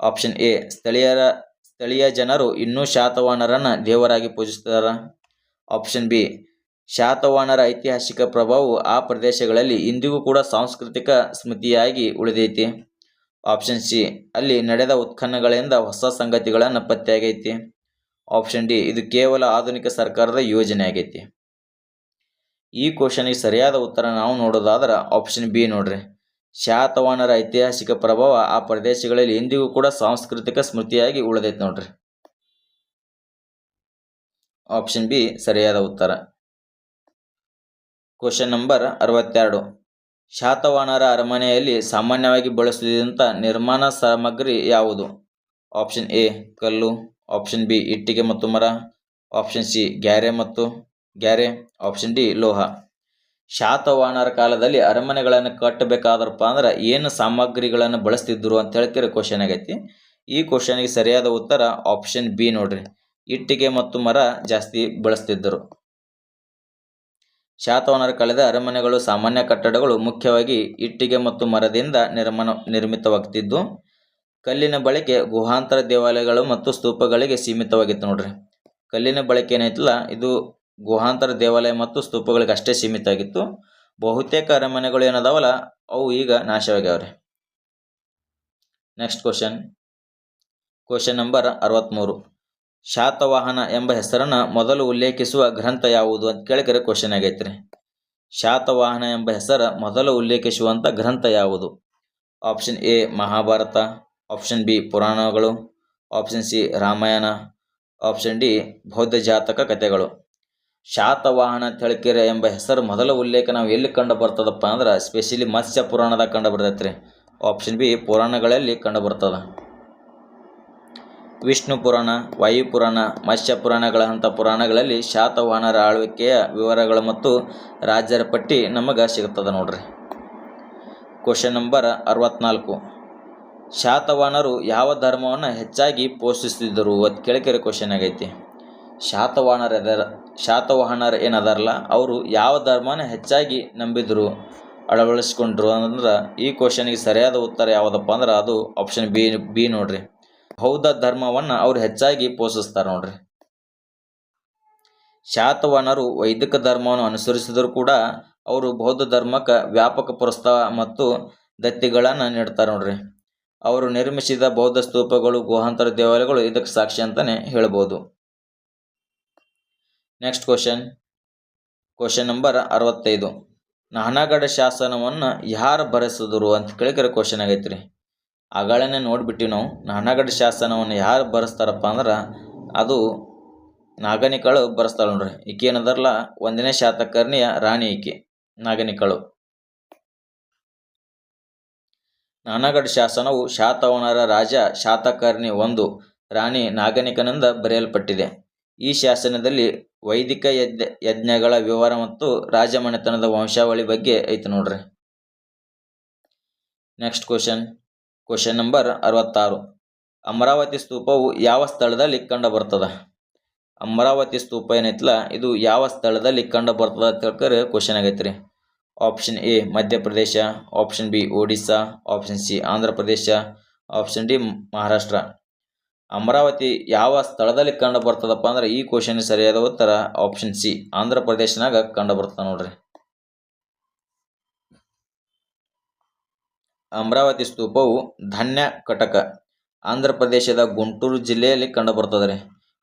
ಆಪ್ಷನ್ ಎ, ಸ್ಥಳೀಯ ಜನರು ಇನ್ನೂ ಶಾತವಾಹನರನ್ನು ದೇವರಾಗಿ ಪೂಜಿಸ್ತಾರ. ಆಪ್ಷನ್ ಬಿ, ಶಾತವಾಹನರ ಐತಿಹಾಸಿಕ ಪ್ರಭಾವವು ಆ ಪ್ರದೇಶಗಳಲ್ಲಿ ಇಂದಿಗೂ ಕೂಡ ಸಾಂಸ್ಕೃತಿಕ ಸ್ಮೃತಿಯಾಗಿ ಉಳಿದೈತಿ. ಆಪ್ಷನ್ ಸಿ, ಅಲ್ಲಿ ನಡೆದ ಉತ್ಖನನಗಳಿಂದ ಹೊಸ ಸಂಗತಿಗಳನ್ನು ಪತ್ತೆಯಾಗೈತಿ. ಆಪ್ಷನ್ ಡಿ, ಇದು ಕೇವಲ ಆಧುನಿಕ ಸರ್ಕಾರದ ಯೋಜನೆ ಆಗೈತಿ. ಈ ಕ್ವಶನಿಗೆ ಸರಿಯಾದ ಉತ್ತರ ನಾವು ನೋಡೋದಾದ್ರೆ ಆಪ್ಷನ್ ಬಿ ನೋಡ್ರಿ. ಶಾತವಾಹನರ ಐತಿಹಾಸಿಕ ಪ್ರಭಾವ ಆ ಪ್ರದೇಶಗಳಲ್ಲಿ ಇಂದಿಗೂ ಕೂಡ ಸಾಂಸ್ಕೃತಿಕ ಸ್ಮೃತಿಯಾಗಿ ಉಳಿದೈತಿ ನೋಡ್ರಿ. ಆಪ್ಷನ್ ಬಿ ಸರಿಯಾದ ಉತ್ತರ. Question number 62. ಶಾತವಾಹನರ ಅರಮನೆಯಲ್ಲಿ ಸಾಮಾನ್ಯವಾಗಿ ಬಳಸುತ್ತಿದ್ದಂಥ ನಿರ್ಮಾಣ ಸಾಮಗ್ರಿ ಯಾವುದು? ಆಪ್ಷನ್ ಎ ಕಲ್ಲು, ಆಪ್ಷನ್ ಬಿ ಇಟ್ಟಿಗೆ ಮತ್ತು ಮರ, ಆಪ್ಷನ್ ಸಿ ಗ್ಯಾರೆ, ಆಪ್ಷನ್ ಡಿ ಲೋಹ. ಶಾತವಾಹನರ ಕಾಲದಲ್ಲಿ ಅರಮನೆಗಳನ್ನು ಕಟ್ಟಬೇಕಾದ್ರಪ್ಪ ಅಂದ್ರೆ ಏನು ಸಾಮಗ್ರಿಗಳನ್ನು ಬಳಸ್ತಿದ್ರು ಅಂತ ಹೇಳ್ಕಿರ ಕ್ವಶನ್ ಆಗೈತಿ. ಈ ಕ್ವಶನ್ಗೆ ಸರಿಯಾದ ಉತ್ತರ ಆಪ್ಷನ್ ಬಿ ನೋಡ್ರಿ. ಇಟ್ಟಿಗೆ ಮತ್ತು ಮರ ಜಾಸ್ತಿ ಬಳಸ್ತಿದ್ದರು. ಶಾತವಾಹನರ ಕಾಲದ ಅರಮನೆಗಳು ಸಾಮಾನ್ಯ ಕಟ್ಟಡಗಳು ಮುಖ್ಯವಾಗಿ ಇಟ್ಟಿಗೆ ಮತ್ತು ಮರದಿಂದ ನಿರ್ಮಿತವಾಗ್ತಿದ್ದು, ಕಲ್ಲಿನ ಬಳಕೆ ಗುಹಾಂತರ ದೇವಾಲಯಗಳು ಮತ್ತು ಸ್ತೂಪಗಳಿಗೆ ಸೀಮಿತವಾಗಿತ್ತು ನೋಡ್ರಿ. ಕಲ್ಲಿನ ಬಳಕೆ ಏನೈತಲ್ಲ ಇದು ಗುಹಾಂತರ ದೇವಾಲಯ ಮತ್ತು ಸ್ತೂಪಗಳಿಗೆ ಅಷ್ಟೇ ಸೀಮಿತ ಆಗಿತ್ತು. ಬಹುತೇಕ ಅರಮನೆಗಳು ಏನದಾವಲ್ಲ ಅವು ಈಗ ನಾಶವಾಗ್ಯಾವ್ರಿ. Next question number 63. ಶಾತವಾಹನ ಎಂಬ ಹೆಸರನ್ನು ಮೊದಲು ಉಲ್ಲೇಖಿಸುವ ಗ್ರಂಥ ಯಾವುದು ಅಂತ ಕೇಳಿದರೆ ಕ್ವಶನ್ ಆಗೈತ್ರಿ. ಶಾತವಾಹನ ಎಂಬ ಹೆಸರ ಮೊದಲು ಉಲ್ಲೇಖಿಸುವಂಥ ಗ್ರಂಥ ಯಾವುದು? Option A Mahabharata, option B ಪುರಾಣಗಳು, option C Ramayana, option D ಬೌದ್ಧ ಜಾತಕ ಕಥೆಗಳು. ಶಾತವಾಹನ ತಳಕೆರೆ ಎಂಬ ಹೆಸರು ಮೊದಲ ಉಲ್ಲೇಖ ನಾವು ಎಲ್ಲಿ ಕಂಡು ಬರ್ತದಪ್ಪ ಅಂದ್ರೆ ಸ್ಪೆಷಲಿ ಮತ್ಸ್ಯ ಪುರಾಣದಾಗ ಕಂಡು ಬರ್ತೈತೆ ರೀ. ಆಪ್ಷನ್ ಬಿ ಪುರಾಣಗಳಲ್ಲಿ ಕಂಡು ಬರ್ತದ. ವಿಷ್ಣು ಪುರಾಣ, ವಾಯು ಪುರಾಣ, ಮತ್ಸ್ಯ ಪುರಾಣಗಳಂಥ ಪುರಾಣಗಳಲ್ಲಿ ಶಾತವಾಹನರ ಆಳ್ವಿಕೆಯ ವಿವರಗಳು ಮತ್ತು ರಾಜ್ಯರ ಪಟ್ಟಿ ನಮಗೆ ಸಿಗುತ್ತದೆ ನೋಡ್ರಿ. Question number 64. ಶಾತವಾಹನರು ಯಾವ ಧರ್ಮವನ್ನು ಹೆಚ್ಚಾಗಿ ಪೋಷಿಸ್ತಿದ್ದರು ಅಂತ ಕೇಳಿಕೆರೆ ಕ್ವಶನ್ ಆಗೈತಿ. ಶಾತವಾಹನರು ಏನದಾರಲ್ಲ ಅವರು ಯಾವ ಧರ್ಮನ ಹೆಚ್ಚಾಗಿ ನಂಬಿದ್ರು, ಅಳವಡಿಸ್ಕೊಂಡ್ರು ಅಂದ್ರೆ ಈ ಕ್ವಶನ್ಗೆ ಸರಿಯಾದ ಉತ್ತರ ಯಾವುದಪ್ಪ ಅಂದ್ರೆ ಅದು ಆಪ್ಷನ್ ಬಿ ನೋಡ್ರಿ. ಬೌದ್ಧ ಧರ್ಮವನ್ನು ಅವ್ರು ಹೆಚ್ಚಾಗಿ ಪೋಷಿಸ್ತಾರೆ ನೋಡ್ರಿ. ಶಾತವಾಹನರು ವೈದಿಕ ಧರ್ಮವನ್ನು ಅನುಸರಿಸಿದರೂ ಕೂಡ ಅವರು ಬೌದ್ಧ ಧರ್ಮಕ್ಕೆ ವ್ಯಾಪಕ ಪ್ರೋತ್ಸಾಹ ಮತ್ತು ದತ್ತಿಗಳನ್ನು ನೀಡ್ತಾರೆ ನೋಡ್ರಿ. ಅವರು ನಿರ್ಮಿಸಿದ ಬೌದ್ಧ ಸ್ತೂಪಗಳು, ಗುಹಾಂತರ ದೇವಾಲಯಗಳು ಇದಕ್ಕೆ ಸಾಕ್ಷಿ ಅಂತಾನೆ ಹೇಳ್ಬೋದು. Next question number 65. ನಾನಗಢ ಶಾಸನವನ್ನು ಯಾರು ಬರೆಸಿದ್ರು ಅಂತ ಕೇಳಿದ್ರೆ ಕ್ವಶನ್ ಆಗೈತ್ರಿ. ಆಗಳನ್ನೇ ನೋಡ್ಬಿಟ್ಟಿವಿ ನಾವು. ನಾನಗಢ ಶಾಸನವನ್ನು ಯಾರು ಬರೆಸ್ತಾರಪ್ಪ ಅಂದ್ರೆ ಅದು ನಾಗನಿಕಳು ಬರೆಸ್ತಾಳೆ ನೋಡ್ರಿ. ಈಕೆ ಏನದಾರಲ್ಲ 1ನೇ ಶಾತಕರ್ಣಿಯ ರಾಣಿ ಈಕೆ ನಾಗನಿಕಳು. ನಾನಗಢ ಶಾಸನವು ಶಾತವಾಹನರ ರಾಜ ಶಾತಕರ್ಣಿ 1 ರಾಣಿ ನಾಗನಿಕನಿಂದ ಬರೆಯಲ್ಪಟ್ಟಿದೆ. ಈ ಶಾಸನದಲ್ಲಿ ವೈದಿಕ ಯಜ್ಞಗಳ ವಿವರ ಮತ್ತು ರಾಜಮನೆತನದ ವಂಶಾವಳಿ ಬಗ್ಗೆ ಐತೆ ನೋಡ್ರಿ. Next question number 66. ಅಮರಾವತಿ ಸ್ತೂಪವು ಯಾವ ಸ್ಥಳದಲ್ಲಿ ಕಂಡು ಬರ್ತದ? ಅಮರಾವತಿ ಸ್ತೂಪ ಏನೈತಲ್ಲ ಇದು ಯಾವ ಸ್ಥಳದಲ್ಲಿ ಕಂಡು ಬರ್ತದ ಅಂತ ಹೇಳ್ಕರೆ ಕ್ವಶನ್ ಆಗೈತ್ರಿ. Option A Madhya Pradesh, option B Odisha, option C Andhra Pradesh, option D Maharashtra. Amaravati ಯಾವ ಸ್ಥಳದಲ್ಲಿ ಕಂಡು ಬರ್ತದಪ್ಪ ಅಂದ್ರೆ ಈ ಕ್ವಶನ್ ಸರಿಯಾದ ಉತ್ತರ ಆಪ್ಷನ್ ಸಿ ಆಂಧ್ರ ಪ್ರದೇಶನಾಗ ಕಂಡು ಬರ್ತದೆ ನೋಡ್ರಿ. ಅಮರಾವತಿ ಸ್ತೂಪವು ಧಾನ್ಯ ಕಟಕ ಆಂಧ್ರ ಪ್ರದೇಶದ ಗುಂಟೂರು ಜಿಲ್ಲೆಯಲ್ಲಿ ಕಂಡು ಬರ್ತದೆ.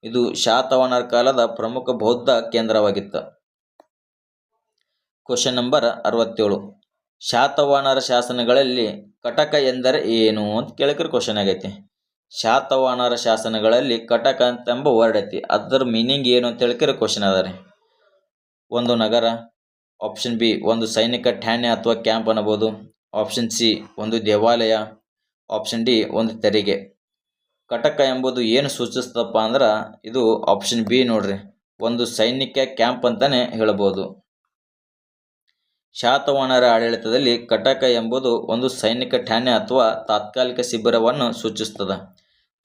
ಇದು ಶಾತವಾಹನರ ಕಾಲದ ಪ್ರಮುಖ ಬೌದ್ಧ ಕೇಂದ್ರವಾಗಿತ್ತು. Question number 67. ಶಾತವಾಹನರ ಶಾಸನಗಳಲ್ಲಿ ಕಟಕ ಎಂದರೆ ಏನು ಅಂತ ಕೇಳಿದ್ರೆ ಕ್ವಶನ್ ಆಗೈತಿ. ಶಾತವಾಹನರ ಶಾಸನಗಳಲ್ಲಿ ಕಟಕ ಎಂಬ ವರ್ಡ್ ಐತಿ. ಅದರ ಮೀನಿಂಗ್ ಏನು ಅಂತ ಹೇಳಿದ್ರೆ ಕ್ವಶನ್ ಅದ ರೀ. ಒಂದು ನಗರ, ಆಪ್ಷನ್ ಬಿ ಒಂದು ಸೈನಿಕ ಠಾಣೆ ಅಥವಾ ಕ್ಯಾಂಪ್ ಅನ್ನಬಹುದು, ಆಪ್ಷನ್ ಸಿ ಒಂದು ದೇವಾಲಯ, ಆಪ್ಷನ್ ಡಿ ಒಂದು ತೆರಿಗೆ. ಕಟಕ ಎಂಬುದು ಏನು ಸೂಚಿಸ್ತಪ್ಪ ಅಂದ್ರೆ ಇದು ಆಪ್ಷನ್ ಬಿ ನೋಡ್ರಿ, ಒಂದು ಸೈನಿಕ ಕ್ಯಾಂಪ್ ಅಂತಾನೆ ಹೇಳ್ಬೋದು. ಶಾತವಾಹನರ ಆಡಳಿತದಲ್ಲಿ ಕಟಕ ಎಂಬುದು ಒಂದು ಸೈನಿಕ ಠಾಣೆ ಅಥವಾ ತಾತ್ಕಾಲಿಕ ಶಿಬಿರವನ್ನು ಸೂಚಿಸ್ತದೆ.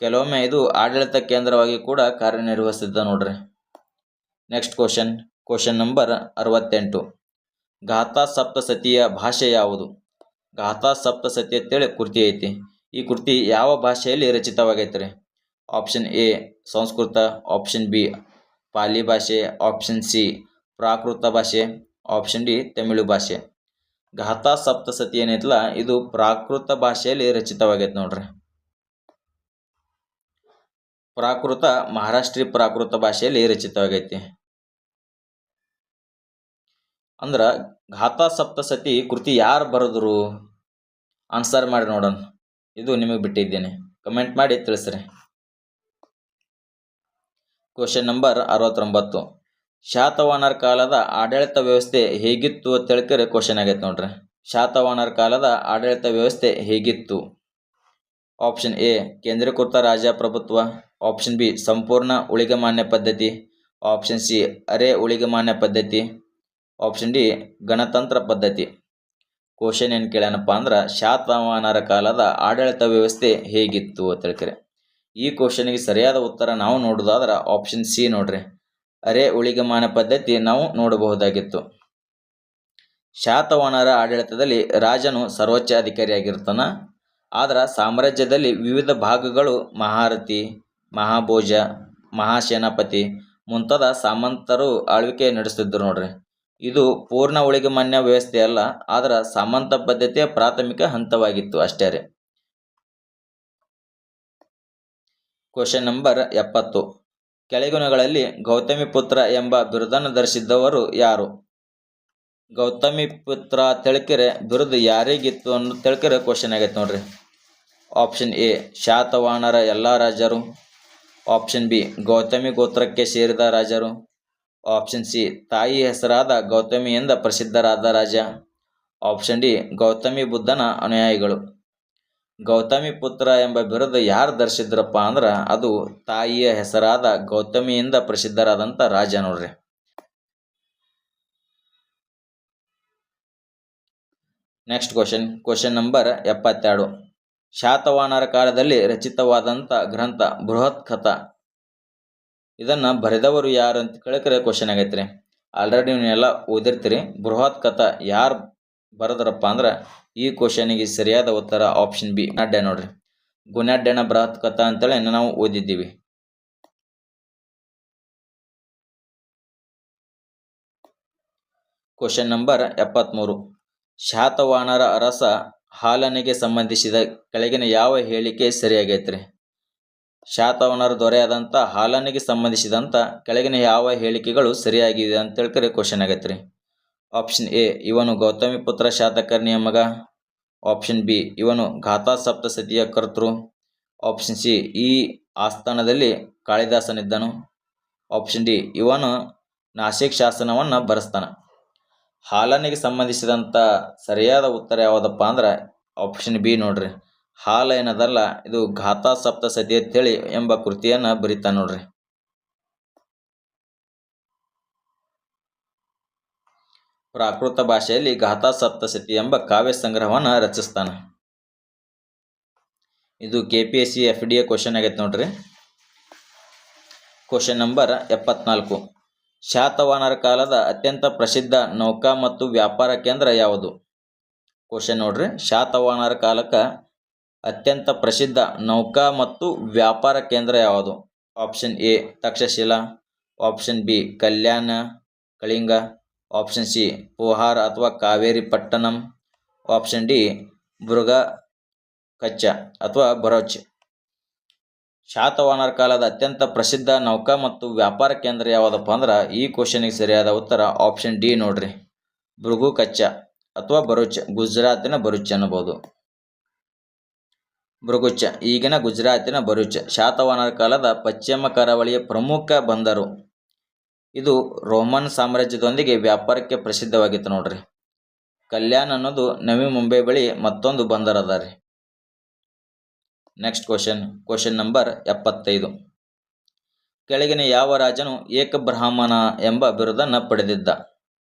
ಕೆಲವೊಮ್ಮೆ ಇದು ಆಡಳಿತ ಕೇಂದ್ರವಾಗಿ ಕೂಡ ಕಾರ್ಯನಿರ್ವಹಿಸಿದ್ದ ನೋಡ್ರಿ. Next question number 68. ಗಾಥಾ ಸಪ್ತಸತಿಯ ಭಾಷೆ ಯಾವುದು? ಗಾಥಾ ಸಪ್ತಸತಿ ಅಂತೇಳಿ ಕೃತಿ ಐತಿ. ಈ ಕೃತಿ ಯಾವ ಭಾಷೆಯಲ್ಲಿ ರಚಿತವಾಗೈತ್ರಿ? Option A Sanskrit, option B Pali ಭಾಷೆ, ಆಪ್ಷನ್ ಸಿ ಪ್ರಾಕೃತ ಭಾಷೆ, ಆಪ್ಷನ್ ಡಿ ತಮಿಳು ಭಾಷೆ. ಗಾಥಾ ಸಪ್ತಸತಿ ಏನೈತಲ್ಲ ಇದು ಪ್ರಾಕೃತ ಭಾಷೆಯಲ್ಲಿ ರಚಿತವಾಗೈತೆ ನೋಡ್ರಿ. ಪ್ರಾಕೃತ ಮಹಾರಾಷ್ಟ್ರೀಯ ಪ್ರಾಕೃತ ಭಾಷೆಯಲ್ಲಿ ರಚಿತವಾಗೈತಿ. ಅಂದ್ರ ಗಾಥಾ ಸಪ್ತಸತಿ ಕೃತಿ ಯಾರು ಬರೆದ್ರು? ಆನ್ಸರ್ ಮಾಡಿ ನೋಡೋಣ. ಇದು ನಿಮಗೆ ಬಿಟ್ಟಿದ್ದೇನೆ, ಕಮೆಂಟ್ ಮಾಡಿ ತಿಳಿಸ್ರಿ. Question number 69. ಶಾತವಾಹನರ ಕಾಲದ ಆಡಳಿತ ವ್ಯವಸ್ಥೆ ಹೇಗಿತ್ತು ಅಂತ ಹೇಳ್ಕರೆ ಕ್ವಶನ್ ಆಗೈತೆ ನೋಡ್ರಿ. ಶಾತವಾಹನರ ಕಾಲದ ಆಡಳಿತ ವ್ಯವಸ್ಥೆ ಹೇಗಿತ್ತು? ಆಪ್ಷನ್ ಎ ಕೇಂದ್ರೀಕೃತ ರಾಜಪ್ರಭುತ್ವ, ಆಪ್ಷನ್ ಬಿ ಸಂಪೂರ್ಣ ಉಳಿಗಮಾನ್ಯ ಪದ್ಧತಿ, ಆಪ್ಷನ್ ಸಿ ಅರೆ ಉಳಿಗಮಾನ್ಯ ಪದ್ಧತಿ, ಆಪ್ಷನ್ ಡಿ ಗಣತಂತ್ರ ಪದ್ಧತಿ. ಕ್ವಶನ್ ಏನು ಕೇಳ್ಯಾನಪ್ಪ ಅಂದ್ರೆ ಶಾತವಾಹನರ ಕಾಲದ ಆಡಳಿತ ವ್ಯವಸ್ಥೆ ಹೇಗಿತ್ತು ಅಂತ ಹೇಳ್ಕರೆ. ಈ ಕ್ವಶನ್ಗೆ ಸರಿಯಾದ ಉತ್ತರ ನಾವು ನೋಡೋದಾದ್ರೆ ಆಪ್ಷನ್ ಸಿ ನೋಡ್ರಿ, ಅರೆ ಉಳಿಗಮಾನ್ಯ ಪದ್ಧತಿ ನಾವು ನೋಡಬಹುದಾಗಿತ್ತು. ಶಾತವಾಹನರ ಆಡಳಿತದಲ್ಲಿ ರಾಜನು ಸರ್ವೋಚ್ಚ ಅಧಿಕಾರಿಯಾಗಿರ್ತಾನ. ಆದ್ರೆ ಸಾಮ್ರಾಜ್ಯದಲ್ಲಿ ವಿವಿಧ ಭಾಗಗಳು ಮಹಾರಥಿ, ಮಹಾಭೋಜ, ಮಹಾಸೇನಾಪತಿ ಮುಂತಾದ ಸಾಮಂತರು ಆಳ್ವಿಕೆ ನಡೆಸ್ತಿದ್ರು ನೋಡ್ರಿ. ಇದು ಪೂರ್ಣ ಉಳಿಗಮಾನ್ಯ ವ್ಯವಸ್ಥೆ ಅಲ್ಲ, ಆದ್ರೆ ಸಾಮಂತ ಪದ್ಧತಿಯ ಪ್ರಾಥಮಿಕ ಹಂತವಾಗಿತ್ತು ಅಷ್ಟೇ ರೀ. Question number 70. ಕೆಳಗಿನಗಳಲ್ಲಿ ಗೌತಮಿಪುತ್ರ ಎಂಬ ಬಿರುದನ್ನು ಧರಿಸಿದ್ದವರು ಯಾರು? ಗೌತಮಿಪುತ್ರ ತೆಳಕೆರೆ ಬಿರುದು ಯಾರಿಗಿತ್ತು ಅನ್ನೋ ತೆಳಕೆರೆ ಕ್ವಶನ್ ಆಗೈತೆ ನೋಡ್ರಿ. ಆಪ್ಷನ್ ಎ ಶಾತವಾಹನರ ಎಲ್ಲ ರಾಜರು, ಆಪ್ಷನ್ ಬಿ ಗೌತಮಿ ಗೋತ್ರಕ್ಕೆ ಸೇರಿದ ರಾಜರು, ಆಪ್ಷನ್ ಸಿ ತಾಯಿ ಹೆಸರಾದ ಗೌತಮಿಯಿಂದ ಪ್ರಸಿದ್ಧರಾದ ರಾಜ. ಆಪ್ಷನ್ ಡಿ ಗೌತಮಿ ಬುದ್ಧನ ಅನುಯಾಯಿಗಳು. ಗೌತಮಿ ಪುತ್ರ ಎಂಬ ಬಿರುದು ಯಾರು ಧರಿಸಿದ್ರಪ್ಪ ಅಂದ್ರೆ ಅದು ತಾಯಿಯ ಹೆಸರಾದ ಗೌತಮಿಯಿಂದ ಪ್ರಸಿದ್ಧರಾದಂಥ ರಾಜ ನೋಡ್ರಿ. Next question number 72. ಶಾತವಾಹನರ ಕಾಲದಲ್ಲಿ ರಚಿತವಾದಂಥ ಗ್ರಂಥ ಬೃಹತ್ ಕಥಾ. ಇದನ್ನು ಬರೆದವರು ಯಾರು ಅಂತ ಕೇಳಿದ್ರೆ ಕ್ವಶನ್ ಆಗೈತ್ರಿ. ಆಲ್ರೆಡಿ ನೀವೆಲ್ಲ ಓದಿರ್ತೀರಿ. ಬೃಹತ್ ಕಥಾ ಯಾರು ಬರೆದ್ರಪ್ಪ ಅಂದ್ರೆ ಈ ಕ್ವಶನಿಗೆ ಸರಿಯಾದ ಉತ್ತರ ಆಪ್ಷನ್ ಬಿ ಗುಣಾಢ್ಯ ನೋಡ್ರಿ. ಗುಣಾಢ್ಯನ ಬೃಹತ್ ಕಥಾ ಅಂತೇಳಿ ನಾವು ಓದಿದ್ದೀವಿ. Question number 73. ಶಾತವಾಹನರ ಅರಸ ಹಾಲನಿಗೆ ಸಂಬಂಧಿಸಿದ ಕೆಳಗಿನ ಯಾವ ಹೇಳಿಕೆ ಸರಿಯಾಗೈತ್ರಿ? ಶಾತವಾಹನರ ದೊರೆಯಾದಂಥ ಹಾಲನಿಗೆ ಸಂಬಂಧಿಸಿದಂಥ ಕೆಳಗಿನ ಯಾವ ಹೇಳಿಕೆಗಳು ಸರಿಯಾಗಿದೆ ಅಂತ ಹೇಳ್ಕರೆ ಕ್ವಶನ್ ಆಗೈತ್ರಿ. ಆಪ್ಷನ್ ಎ ಇವನು ಗೌತಮಿ ಪುತ್ರ ಶಾತಕರ್ಣಿಯ ಮಗ. ಆಪ್ಷನ್ ಬಿ ಇವನು ಗಾಥಾ ಸಪ್ತಸತಿಯ ಕರ್ತೃ. ಆಪ್ಷನ್ ಸಿ ಈ ಆಸ್ಥಾನದಲ್ಲಿ ಕಾಳಿದಾಸನಿದ್ದನು. ಆಪ್ಷನ್ ಡಿ ಇವನು ನಾಸಿಕ್ ಶಾಸನವನ್ನು ಬರೆಸ್ತಾನ. ಹಾಲನಿಗೆ ಸಂಬಂಧಿಸಿದಂಥ ಸರಿಯಾದ ಉತ್ತರ ಯಾವುದಪ್ಪ ಅಂದ್ರೆ ಆಪ್ಷನ್ ಬಿ ನೋಡ್ರಿ. ಹಾಲ ಏನದಲ್ಲ ಇದು ಗಾಥಾ ಸಪ್ತಸತಿ ಅಂತೇಳಿ ಎಂಬ ಕೃತಿಯನ್ನು ಬರಿತಾನೆ ನೋಡ್ರಿ. ಪ್ರಾಕೃತ ಭಾಷೆಯಲ್ಲಿ ಗಾಥಾ ಸಪ್ತಸತಿ ಎಂಬ ಕಾವ್ಯ ಸಂಗ್ರಹವನ್ನು ರಚಿಸ್ತಾನೆ. ಇದು KPSC FDA ಕ್ವಶನ್ ಆಗೈತೆ ನೋಡ್ರಿ. Question number 74. ಶಾತವಾಹನರ ಕಾಲದ ಅತ್ಯಂತ ಪ್ರಸಿದ್ಧ ನೌಕಾ ಮತ್ತು ವ್ಯಾಪಾರ ಕೇಂದ್ರ ಯಾವುದು? ಕ್ವಶನ್ ನೋಡ್ರಿ. ಶಾತವಾಹನರ ಕಾಲಕ್ಕೆ ಅತ್ಯಂತ ಪ್ರಸಿದ್ಧ ನೌಕಾ ಮತ್ತು ವ್ಯಾಪಾರ ಕೇಂದ್ರ ಯಾವುದು? Option A Takshashila. Option B Kalyana Kalinga. Option C Pohar ಅಥವಾ ಕಾವೇರಿ ಪಟ್ಟಣಂ. ಆಪ್ಷನ್ ಡಿ ಬುರ್ಗ ಕಚ್ಚ ಅಥವಾ ಬರೋಚ್. ಶಾತವಾಹನರ ಕಾಲದ ಅತ್ಯಂತ ಪ್ರಸಿದ್ಧ ನೌಕಾ ಮತ್ತು ವ್ಯಾಪಾರ ಕೇಂದ್ರ ಯಾವುದಪ್ಪ ಅಂದ್ರೆ ಈ ಕ್ವಶನಿಗೆ ಸರಿಯಾದ ಉತ್ತರ ಆಪ್ಷನ್ ಡಿ ನೋಡ್ರಿ. ಬುರ್ಗು ಕಚ್ಚ ಅಥವಾ ಬರೂಚ್, ಗುಜರಾತಿನ ಬರೂಚ್ ಅನ್ನಬಹುದು. ಬುರ್ಗುಚ್ಚ ಈಗಿನ ಗುಜರಾತಿನ ಬರೂಚ್ ಶಾತವಾಹನರ ಕಾಲದ ಪಶ್ಚಿಮ ಕರಾವಳಿಯ ಪ್ರಮುಖ ಬಂದರು. ಇದು ರೋಮನ್ ಸಾಮ್ರಾಜ್ಯದೊಂದಿಗೆ ವ್ಯಾಪಾರಕ್ಕೆ ಪ್ರಸಿದ್ಧವಾಗಿತ್ತು ನೋಡ್ರಿ. ಕಲ್ಯಾಣ ಅನ್ನೋದು ನವಿ ಮುಂಬೈ ಬಳಿ ಮತ್ತೊಂದು ಬಂದರ್ ಅದ ರೀ. Next question number 75. ಕೆಳಗಿನ ಯಾವ ರಾಜನು ಏಕಬ್ರಾಹ್ಮಣ ಎಂಬ ಬಿರುದನ್ನು ಪಡೆದಿದ್ದ?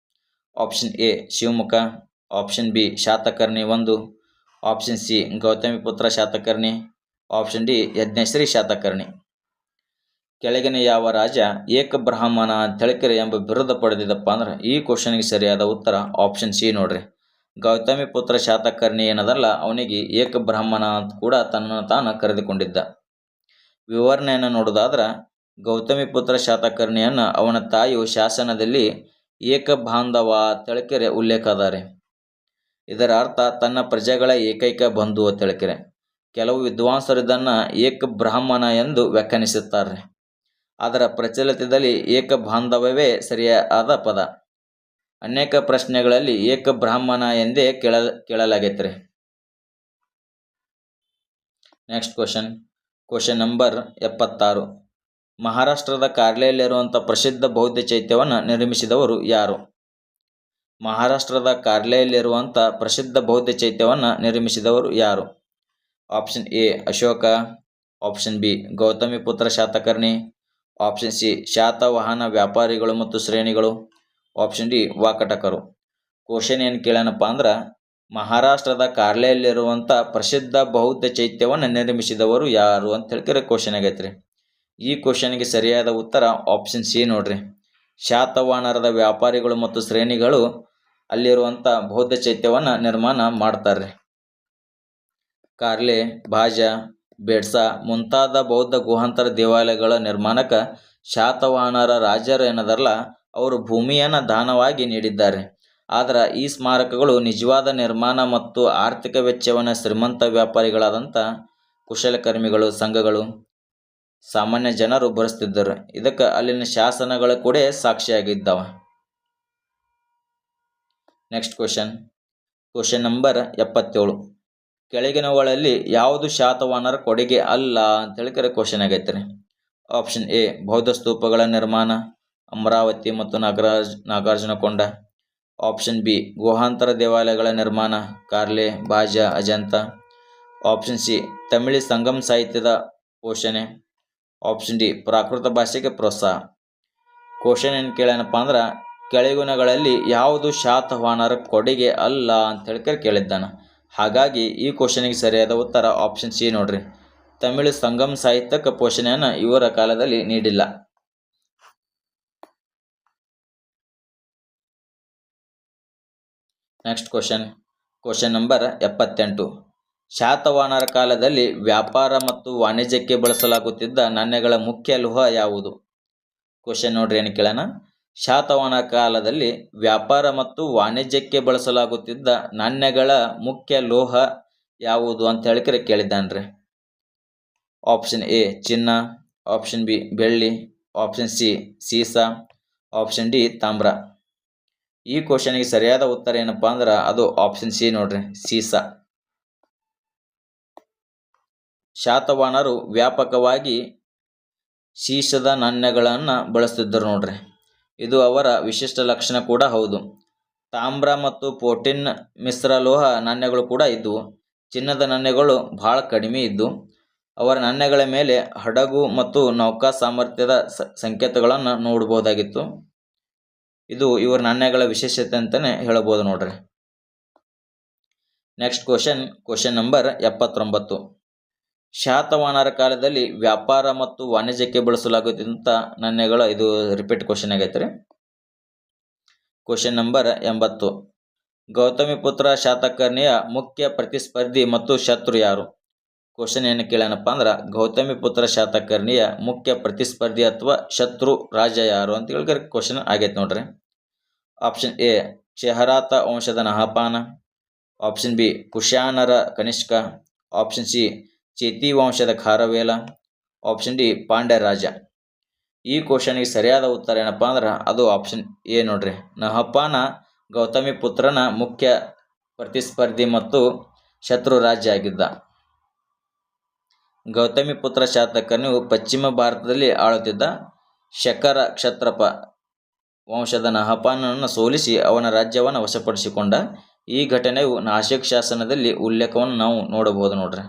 Option A Shivamukha. Option B Satakarni 1. Option C Gautamiputra Satakarni. Option D Yajnashri Satakarni. ಕೆಳಗಿನ ಯಾವ ರಾಜ ಏಕಬ್ರಾಹ್ಮಣ ಅಂತೇಳಿಕರೆ ಎಂಬ ಬಿರುದ ಪಡೆದಿದ್ದಪ್ಪ ಅಂದ್ರೆ ಈ ಕ್ವಶನ್ಗೆ ಸರಿಯಾದ ಉತ್ತರ ಆಪ್ಷನ್ ಸಿ ನೋಡ್ರಿ. ಗೌತಮಿಪುತ್ರ ಶಾತಕರ್ಣಿ ಏನದಲ್ಲ ಅವನಿಗೆ ಏಕಬ್ರಾಹ್ಮಣ ಅಂತ ಕೂಡ ತನ್ನನ್ನು ತಾನು ಕರೆದುಕೊಂಡಿದ್ದ. ವಿವರಣೆಯನ್ನು ನೋಡೋದಾದ್ರೆ ಗೌತಮಿಪುತ್ರ ಶಾತಕರ್ಣಿಯನ್ನು ಅವನ ತಾಯಿಯು ಶಾಸನದಲ್ಲಿ ಏಕಬಾಂಧವ ತೆಳಕೆರೆ ಉಲ್ಲೇಖ ಅದಾರೆ. ಇದರ ಅರ್ಥ ತನ್ನ ಪ್ರಜೆಗಳ ಏಕೈಕ ಬಂಧು ತೆಳಕೆರೆ. ಕೆಲವು ವಿದ್ವಾಂಸರು ಇದನ್ನು ಏಕಬ್ರಾಹ್ಮಣ ಎಂದು ವ್ಯಾಖ್ಯಾನಿಸುತ್ತಾರೆ. ಅದರ ಪ್ರಚಲಿತದಲ್ಲಿ ಏಕಬಾಂಧವವೇ ಸರಿಯಾದ ಪದ. ಅನೇಕ ಪ್ರಶ್ನೆಗಳಲ್ಲಿ ಏಕಬ್ರಾಹ್ಮಣ ಎಂದೇ ಕೇಳಲಾಗೈತ್ರಿ. Next question number 76. ಮಹಾರಾಷ್ಟ್ರದ ಕಾರ್ಲೆಯಲ್ಲಿರುವಂಥ ಪ್ರಸಿದ್ಧ ಬೌದ್ಧ ಚೈತ್ಯವನ್ನು ನಿರ್ಮಿಸಿದವರು ಯಾರು? ಮಹಾರಾಷ್ಟ್ರದ ಕಾರ್ಲೆಯಲ್ಲಿರುವಂಥ ಪ್ರಸಿದ್ಧ ಬೌದ್ಧ ಚೈತ್ಯವನ್ನು ನಿರ್ಮಿಸಿದವರು ಯಾರು? Option A Ashoka. Option B Gautamiputra Satakarni. Option C Satavahana ವ್ಯಾಪಾರಿಗಳು ಮತ್ತು ಶ್ರೇಣಿಗಳು. ಆಪ್ಷನ್ ಡಿ ವಾಕಟಕರು. ಕ್ವಶನ್ ಏನು ಕೇಳೋಣಪ್ಪ ಅಂದ್ರೆ ಮಹಾರಾಷ್ಟ್ರದ ಕಾರ್ಲೆಯಲ್ಲಿರುವಂಥ ಪ್ರಸಿದ್ಧ ಬೌದ್ಧ ಚೈತ್ಯವನ್ನು ನಿರ್ಮಿಸಿದವರು ಯಾರು ಅಂತ ಹೇಳ್ಕರೆ ಕ್ವಶನ್ ಆಗೈತ್ರಿ. ಈ ಕ್ವಶನ್ಗೆ ಸರಿಯಾದ ಉತ್ತರ ಆಪ್ಷನ್ ಸಿ ನೋಡ್ರಿ. ಶಾತವಾಹನರದ ವ್ಯಾಪಾರಿಗಳು ಮತ್ತು ಶ್ರೇಣಿಗಳು ಅಲ್ಲಿರುವಂಥ ಬೌದ್ಧ ಚೈತ್ಯವನ್ನು ನಿರ್ಮಾಣ ಮಾಡ್ತಾರೆ. ಕಾರ್ಲೆ, ಭಾಜ, ಬೇಡ್ಸಾ ಮುಂತಾದ ಬೌದ್ಧ ಗುಹಾಂತರ ದೇವಾಲಯಗಳ ನಿರ್ಮಾಣಕ್ಕೆ ಶಾತವಾಹನರ ರಾಜರು ಏನದರಲ್ಲ ಅವರು ಭೂಮಿಯನ್ನು ದಾನವಾಗಿ ನೀಡಿದ್ದಾರೆ. ಆದರೆ ಈ ಸ್ಮಾರಕಗಳು ನಿಜವಾದ ನಿರ್ಮಾಣ ಮತ್ತು ಆರ್ಥಿಕ ವೆಚ್ಚವನ್ನು ಶ್ರೀಮಂತ ವ್ಯಾಪಾರಿಗಳಾದಂಥ ಕುಶಲಕರ್ಮಿಗಳು, ಸಂಘಗಳು, ಸಾಮಾನ್ಯ ಜನರು ಭರಿಸ್ತಿದ್ದರು. ಇದಕ್ಕೆ ಅಲ್ಲಿನ ಶಾಸನಗಳು ಕೂಡ ಸಾಕ್ಷಿಯಾಗಿದ್ದಾವೆ. Next question number 77. ಕೆಳಗಿನವುಗಳಲ್ಲಿ ಯಾವುದು ಶಾತವಾಹನರ ಕೊಡುಗೆ ಅಲ್ಲ ಅಂತ ಹೇಳಿಕರೆ ಕ್ವಶನ್ ಆಗೈತೆ ರೀ. ಆಪ್ಷನ್ ಎ ಬೌದ್ಧ ಸ್ತೂಪಗಳ ನಿರ್ಮಾಣ. ಅಮರಾವತಿ ಮತ್ತು ನಾಗಾರ್ಜುನಕೊಂಡ. ಆಪ್ಷನ್ ಬಿ ಗುಹಾಂತರ ದೇವಾಲಯಗಳ ನಿರ್ಮಾಣ, ಕಾರ್ಲೆ, ಬಾಜ, ಅಜಂತ. ಆಪ್ಷನ್ ಸಿ ತಮಿಳಿ ಸಂಗಮ್ ಸಾಹಿತ್ಯದ ಪೋಷಣೆ. ಆಪ್ಷನ್ ಡಿ ಪ್ರಾಕೃತ ಭಾಷೆಗೆ ಪ್ರೋತ್ಸಾಹ. ಕ್ವಶನ್ ಏನು ಕೇಳ್ಯಾನಪ್ಪ ಅಂದ್ರೆ, ಕೆಳಗಿನಗಳಲ್ಲಿ ಯಾವುದು ಶಾತವಾಹನರ ಕೊಡುಗೆ ಅಲ್ಲ ಅಂತ ಹೇಳಿ ಕೇಳಿದ್ದಾನ. ಹಾಗಾಗಿ ಈ ಕ್ವಶನಿಗೆ ಸರಿಯಾದ ಉತ್ತರ ಆಪ್ಷನ್ ಸಿ ನೋಡ್ರಿ. ತಮಿಳು ಸಂಗಮ್ ಸಾಹಿತ್ಯಕ್ಕೆ ಪೋಷಣೆಯನ್ನು ಇವರ ಕಾಲದಲ್ಲಿ ನೀಡಿಲ್ಲ. Next question number 78. ಶಾತವಾಹನರ ಕಾಲದಲ್ಲಿ ವ್ಯಾಪಾರ ಮತ್ತು ವಾಣಿಜ್ಯಕ್ಕೆ ಬಳಸಲಾಗುತ್ತಿದ್ದ ನಾಣ್ಯಗಳ ಮುಖ್ಯ ಲೋಹ ಯಾವುದು? ಕ್ವಶನ್ ನೋಡ್ರಿ ಏನು ಕೇಳೋಣ. ಶಾತವಾಹನ ಕಾಲದಲ್ಲಿ ವ್ಯಾಪಾರ ಮತ್ತು ವಾಣಿಜ್ಯಕ್ಕೆ ಬಳಸಲಾಗುತ್ತಿದ್ದ ನಾಣ್ಯಗಳ ಮುಖ್ಯ ಲೋಹ ಯಾವುದು ಅಂತ ಹೇಳಿ ಕೇಳಿದ್ದಾನ್ರಿ. ಆಪ್ಷನ್ ಎ ಚಿನ್ನ, ಆಪ್ಷನ್ ಬಿ ಬೆಳ್ಳಿ, ಆಪ್ಷನ್ ಸಿ ಸೀಸ, ಆಪ್ಷನ್ ಡಿ ತಾಮ್ರ. ಈ ಕ್ವಶನ್ಗೆ ಸರಿಯಾದ ಉತ್ತರ ಏನಪ್ಪ ಅಂದ್ರೆ ಅದು ಆಪ್ಷನ್ ಸಿ ನೋಡ್ರಿ, ಸೀಸ. ಶಾತವಾಹನರು ವ್ಯಾಪಕವಾಗಿ ಸೀಸದ ನಾಣ್ಯಗಳನ್ನು ಬಳಸ್ತಿದ್ದರು ನೋಡ್ರಿ. ಇದು ಅವರ ವಿಶಿಷ್ಟ ಲಕ್ಷಣ ಕೂಡ ಹೌದು. ತಾಮ್ರ ಮತ್ತು ಪ್ರೋಟೀನ್ ಮಿಶ್ರ ಲೋಹ ನಾಣ್ಯಗಳು ಕೂಡ ಇದ್ದವು. ಚಿನ್ನದ ನಾಣ್ಯಗಳು ಬಹಳ ಕಡಿಮೆ ಇದ್ದು ಅವರ ನಾಣ್ಯಗಳ ಮೇಲೆ ಹಡಗು ಮತ್ತು ನೌಕಾ ಸಾಮರ್ಥ್ಯದ ಸಂಕೇತಗಳನ್ನು ನೋಡಬಹುದಾಗಿತ್ತು. ಇದು ಇವರ ನಾಣ್ಯಗಳ ವಿಶೇಷತೆ ಅಂತಲೇ ಹೇಳಬಹುದು ನೋಡ್ರಿ. Next question number 79. ಶಾತವಾಹನರ ಕಾಲದಲ್ಲಿ ವ್ಯಾಪಾರ ಮತ್ತು ವಾಣಿಜ್ಯಕ್ಕೆ ಬಳಸಲಾಗುತ್ತಿದ್ದಂಥ ನಾಣ್ಯಗಳು, ಇದು ರಿಪೀಟ್ ಕ್ವಶನ್ ಆಗೈತೆ ರೀ. Question number 80. ಗೌತಮಿಪುತ್ರ ಶಾತಕರ್ಣಿಯ ಮುಖ್ಯ ಪ್ರತಿಸ್ಪರ್ಧಿ ಮತ್ತು ಶತ್ರು ಯಾರು? ಕ್ವಶನ್ ಏನು ಕೇಳ್ಯಾನಪ್ಪ ಅಂದ್ರೆ, ಗೌತಮಿಪುತ್ರ ಶಾತಕರ್ಣಿಯ ಮುಖ್ಯ ಪ್ರತಿಸ್ಪರ್ಧಿ ಅಥವಾ ಶತ್ರು ರಾಜ ಯಾರು ಅಂತ ಹೇಳಿ ಕ್ವಶನ್ ಆಗೈತೆ ನೋಡ್ರಿ. ಆಪ್ಷನ್ ಎ ಚೆಹರಾತ ವಂಶದ ನಹಪಾನ, ಆಪ್ಷನ್ ಬಿ ಕುಶಾನರ ಕನಿಷ್ಕ, ಆಪ್ಷನ್ ಸಿ ಚೇತಿ ವಂಶದ ಖಾರವೇಲ, ಆಪ್ಷನ್ ಡಿ ಪಾಂಡ್ಯ ರಾಜ. ಈ ಕ್ವಶನ್ಗೆ ಸರಿಯಾದ ಉತ್ತರ ಏನಪ್ಪ ಅಂದ್ರೆ ಅದು ಆಪ್ಷನ್ ಎ ನೋಡ್ರಿ. ನಹಪಾನ ಗೌತಮಿಪುತ್ರನ ಮುಖ್ಯ ಪ್ರತಿಸ್ಪರ್ಧಿ ಮತ್ತು ಶತ್ರು ರಾಜ್ಯ ಆಗಿದ್ದ. ಗೌತಮಿಪುತ್ರ ಶಾತಕರ್ಣಿಯು ಪಶ್ಚಿಮ ಭಾರತದಲ್ಲಿ ಆಳುತ್ತಿದ್ದ ಶಕರ ಕ್ಷತ್ರಪ ವಂಶದ ನಹಪಾನನನ್ನು ಸೋಲಿಸಿ ಅವನ ರಾಜ್ಯವನ್ನು ವಶಪಡಿಸಿಕೊಂಡ. ಈ ಘಟನೆಯು ನಾಸಿಕ್ ಶಾಸನದಲ್ಲಿ ಉಲ್ಲೇಖವನ್ನು ನಾವು ನೋಡಬಹುದು ನೋಡ್ರಿ.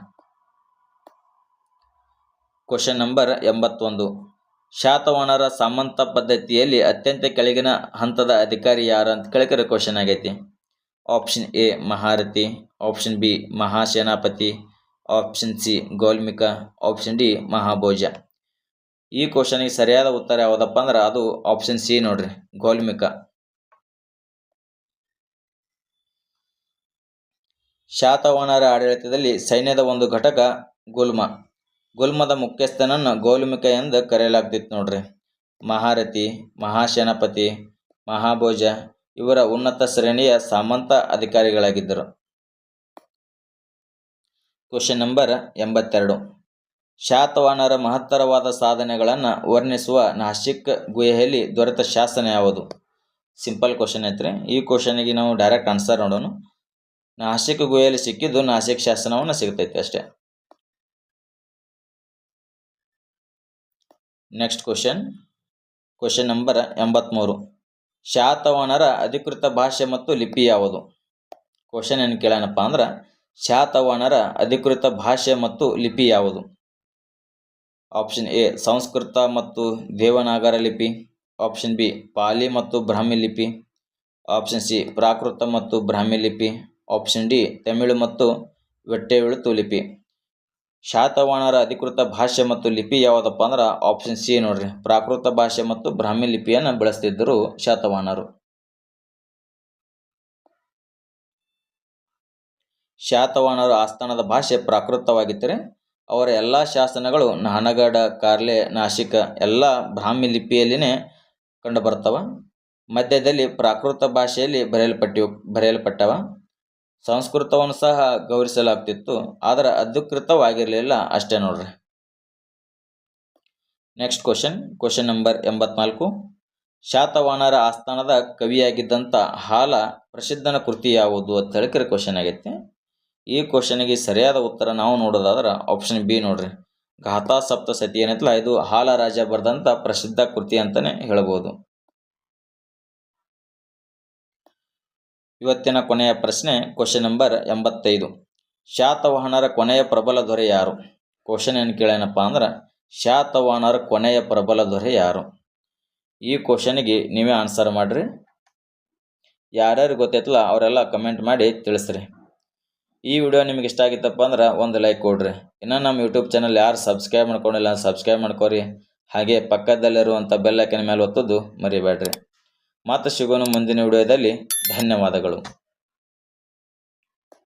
Question number 81. ಶಾತವಾಹನರ ಸಾಮಂತ ಪದ್ಧತಿಯಲ್ಲಿ ಅತ್ಯಂತ ಕೆಳಗಿನ ಹಂತದ ಅಧಿಕಾರಿ ಯಾರು ಅಂತ ಕೇಳಿದ್ರೆ ಕ್ವಶನ್ ಆಗೈತಿ. ಆಪ್ಷನ್ ಎ ಮಹಾರಥಿ, ಆಪ್ಷನ್ ಬಿ ಮಹಾಸೇನಾಪತಿ, ಆಪ್ಷನ್ ಸಿ ಗೌಲ್ಮಿಕ, ಆಪ್ಷನ್ ಡಿ ಮಹಾಭೋಜ. ಈ ಕ್ವಶನ್ಗೆ ಸರಿಯಾದ ಉತ್ತರ ಯಾವುದಪ್ಪ ಅಂದ್ರೆ ಅದು ಆಪ್ಷನ್ ಸಿ ನೋಡ್ರಿ, ಗೌಲ್ಮಿಕ. ಶಾತವಾಹನರ ಆಡಳಿತದಲ್ಲಿ ಸೈನ್ಯದ ಒಂದು ಘಟಕ ಗುಲ್ಮದ ಮುಖ್ಯಸ್ಥನನ್ನು ಗೌಲ್ಮಿಕ ಎಂದು ಕರೆಯಲಾಗ್ತಿತ್ತು ನೋಡ್ರಿ. ಮಹಾರಥಿ, ಮಹಾಸೇನಾಪತಿ, ಮಹಾಭೋಜ ಇವರ ಉನ್ನತ ಶ್ರೇಣಿಯ ಸಾಮಂತ ಅಧಿಕಾರಿಗಳಾಗಿದ್ದರು. Question number 82. ಶಾತವಾಹನರ ಮಹತ್ತರವಾದ ಸಾಧನೆಗಳನ್ನು ವರ್ಣಿಸುವ ನಾಸಿಕ್ ಗುಹೆಯಲ್ಲಿ ದೊರೆತ ಶಾಸನ ಯಾವುದು? ಸಿಂಪಲ್ ಕ್ವಶನ್ ಐತ್ರಿ. ಈ ಕ್ವಶನ್ಗೆ ನಾವು ಡೈರೆಕ್ಟ್ ಆನ್ಸರ್ ನೋಡೋಣ. ನಾಸಿಕ್ ಗುಹೆಯಲ್ಲಿ ಸಿಕ್ಕಿದ್ದು ನಾಸಿಕ್ ಶಾಸನವನ್ನು ಸಿಗ್ತೈತೆ ಅಷ್ಟೇ. Next question number 83. ಶಾತವಾಹನರ ಅಧಿಕೃತ ಭಾಷೆ ಮತ್ತು ಲಿಪಿ ಯಾವುದು? ಕ್ವಶನ್ ಏನು ಕೇಳೋಣಪ್ಪ ಅಂದ್ರೆ, ಶಾತವಾಹನರ ಅಧಿಕೃತ ಭಾಷೆ ಮತ್ತು ಲಿಪಿ ಯಾವುದು? ಆಪ್ಷನ್ ಎ ಸಂಸ್ಕೃತ ಮತ್ತು ದೇವನಾಗರ ಲಿಪಿ, ಆಪ್ಷನ್ ಬಿ ಪಾಲಿ ಮತ್ತು ಬ್ರಾಹ್ಮಿ ಲಿಪಿ, ಆಪ್ಷನ್ ಸಿ ಪ್ರಾಕೃತ ಮತ್ತು ಬ್ರಾಹ್ಮಿ ಲಿಪಿ, ಆಪ್ಷನ್ ಡಿ ತಮಿಳು ಮತ್ತು ವೆಟ್ಟೆವೆಳುತು ಲಿಪಿ. ಶಾತವಾಹನರ ಅಧಿಕೃತ ಭಾಷೆ ಮತ್ತು ಲಿಪಿ ಯಾವುದಪ್ಪ ಅಂದ್ರೆ ಆಪ್ಷನ್ ಸಿ ನೋಡ್ರಿ, ಪ್ರಾಕೃತ ಭಾಷೆ ಮತ್ತು ಬ್ರಾಹ್ಮಿ ಲಿಪಿಯನ್ನು ಬಳಸ್ತಿದ್ದರು ಶಾತವಾಹನರು. ಶಾತವಾಹನರ ಆಸ್ಥಾನದ ಭಾಷೆ ಪ್ರಾಕೃತವಾಗಿದ್ದರೆ ಅವರ ಎಲ್ಲ ಶಾಸನಗಳು ನಾನಗಢ, ಕಾರ್ಲೆ, ನಾಸಿಕ ಎಲ್ಲ ಬ್ರಾಹ್ಮಿ ಲಿಪಿಯಲ್ಲಿನೇ ಕಂಡು ಬರ್ತವ. ಮಧ್ಯದಲ್ಲಿ ಪ್ರಾಕೃತ ಭಾಷೆಯಲ್ಲಿ ಬರೆಯಲ್ಪಟ್ಟವ. ಸಂಸ್ಕೃತವನ್ನು ಸಹ ಗೌರವಿಸಲಾಗ್ತಿತ್ತು, ಆದರೆ ಅಧಿಕೃತವಾಗಿರಲಿಲ್ಲ ಅಷ್ಟೇ ನೋಡ್ರಿ. Next question number 84. ಶಾತವಾಹನರ ಆಸ್ಥಾನದ ಕವಿಯಾಗಿದ್ದಂಥ ಹಾಲ ಪ್ರಸಿದ್ಧನ ಕೃತಿ ಯಾವುದು ಅಂತ ಹೇಳಿದ್ರೆ ಕ್ವಶನ್ ಆಗೈತೆ. ಈ ಕ್ವಶನ್ಗೆ ಸರಿಯಾದ ಉತ್ತರ ನಾವು ನೋಡೋದಾದ್ರೆ ಆಪ್ಷನ್ ಬಿ ನೋಡ್ರಿ, ಗಾಥಾ ಸಪ್ತಸತಿ ಏನೈತಲ್ಲ ಇದು ಹಾಲ ರಾಜ ಬರೆದಂಥ ಪ್ರಸಿದ್ಧ ಕೃತಿ ಅಂತಲೇ ಹೇಳ್ಬೋದು. ಇವತ್ತಿನ ಕೊನೆಯ ಪ್ರಶ್ನೆ ಕ್ವಶನ್ ನಂಬರ್ 85. ಶಾತವಾಹನರ ಕೊನೆಯ ಪ್ರಬಲ ದೊರೆ ಯಾರು? ಕ್ವಶನ್ ಏನು ಕೇಳೇನಪ್ಪ ಅಂದ್ರೆ ಶಾತವಾಹನರ ಕೊನೆಯ ಪ್ರಬಲ ದೊರೆ ಯಾರು? ಈ ಕ್ವಶನಿಗೆ ನೀವೇ ಆನ್ಸರ್ ಮಾಡಿರಿ. ಯಾರ್ಯಾರು ಗೊತ್ತೈತಲ್ಲ ಅವರೆಲ್ಲ ಕಮೆಂಟ್ ಮಾಡಿ ತಿಳಿಸ್ರಿ. ಈ ವಿಡಿಯೋ ನಿಮಗೆ ಇಷ್ಟ ಆಗಿತ್ತಪ್ಪ ಅಂದ್ರೆ ಒಂದು ಲೈಕ್ ಕೊಡ್ರಿ. ಇನ್ನು ನಮ್ಮ ಯೂಟ್ಯೂಬ್ ಚಾನಲ್ ಯಾರು ಸಬ್ಸ್ಕ್ರೈಬ್ ಮಾಡ್ಕೊಂಡಿಲ್ಲ ಸಬ್ಸ್ಕ್ರೈಬ್ ಮಾಡ್ಕೊರಿ. ಹಾಗೆ ಪಕ್ಕದಲ್ಲಿರುವಂಥ ಬೆಲ್ ಐಕನ್ ಮೇಲೆ ಒತ್ತೋದು ಮರಿಬೇಡ್ರಿ. ಮತ್ತೆ ಸಿಗೋಣ ಮುಂದಿನ ವಿಡಿಯೋದಲ್ಲಿ. ಧನ್ಯವಾದಗಳು.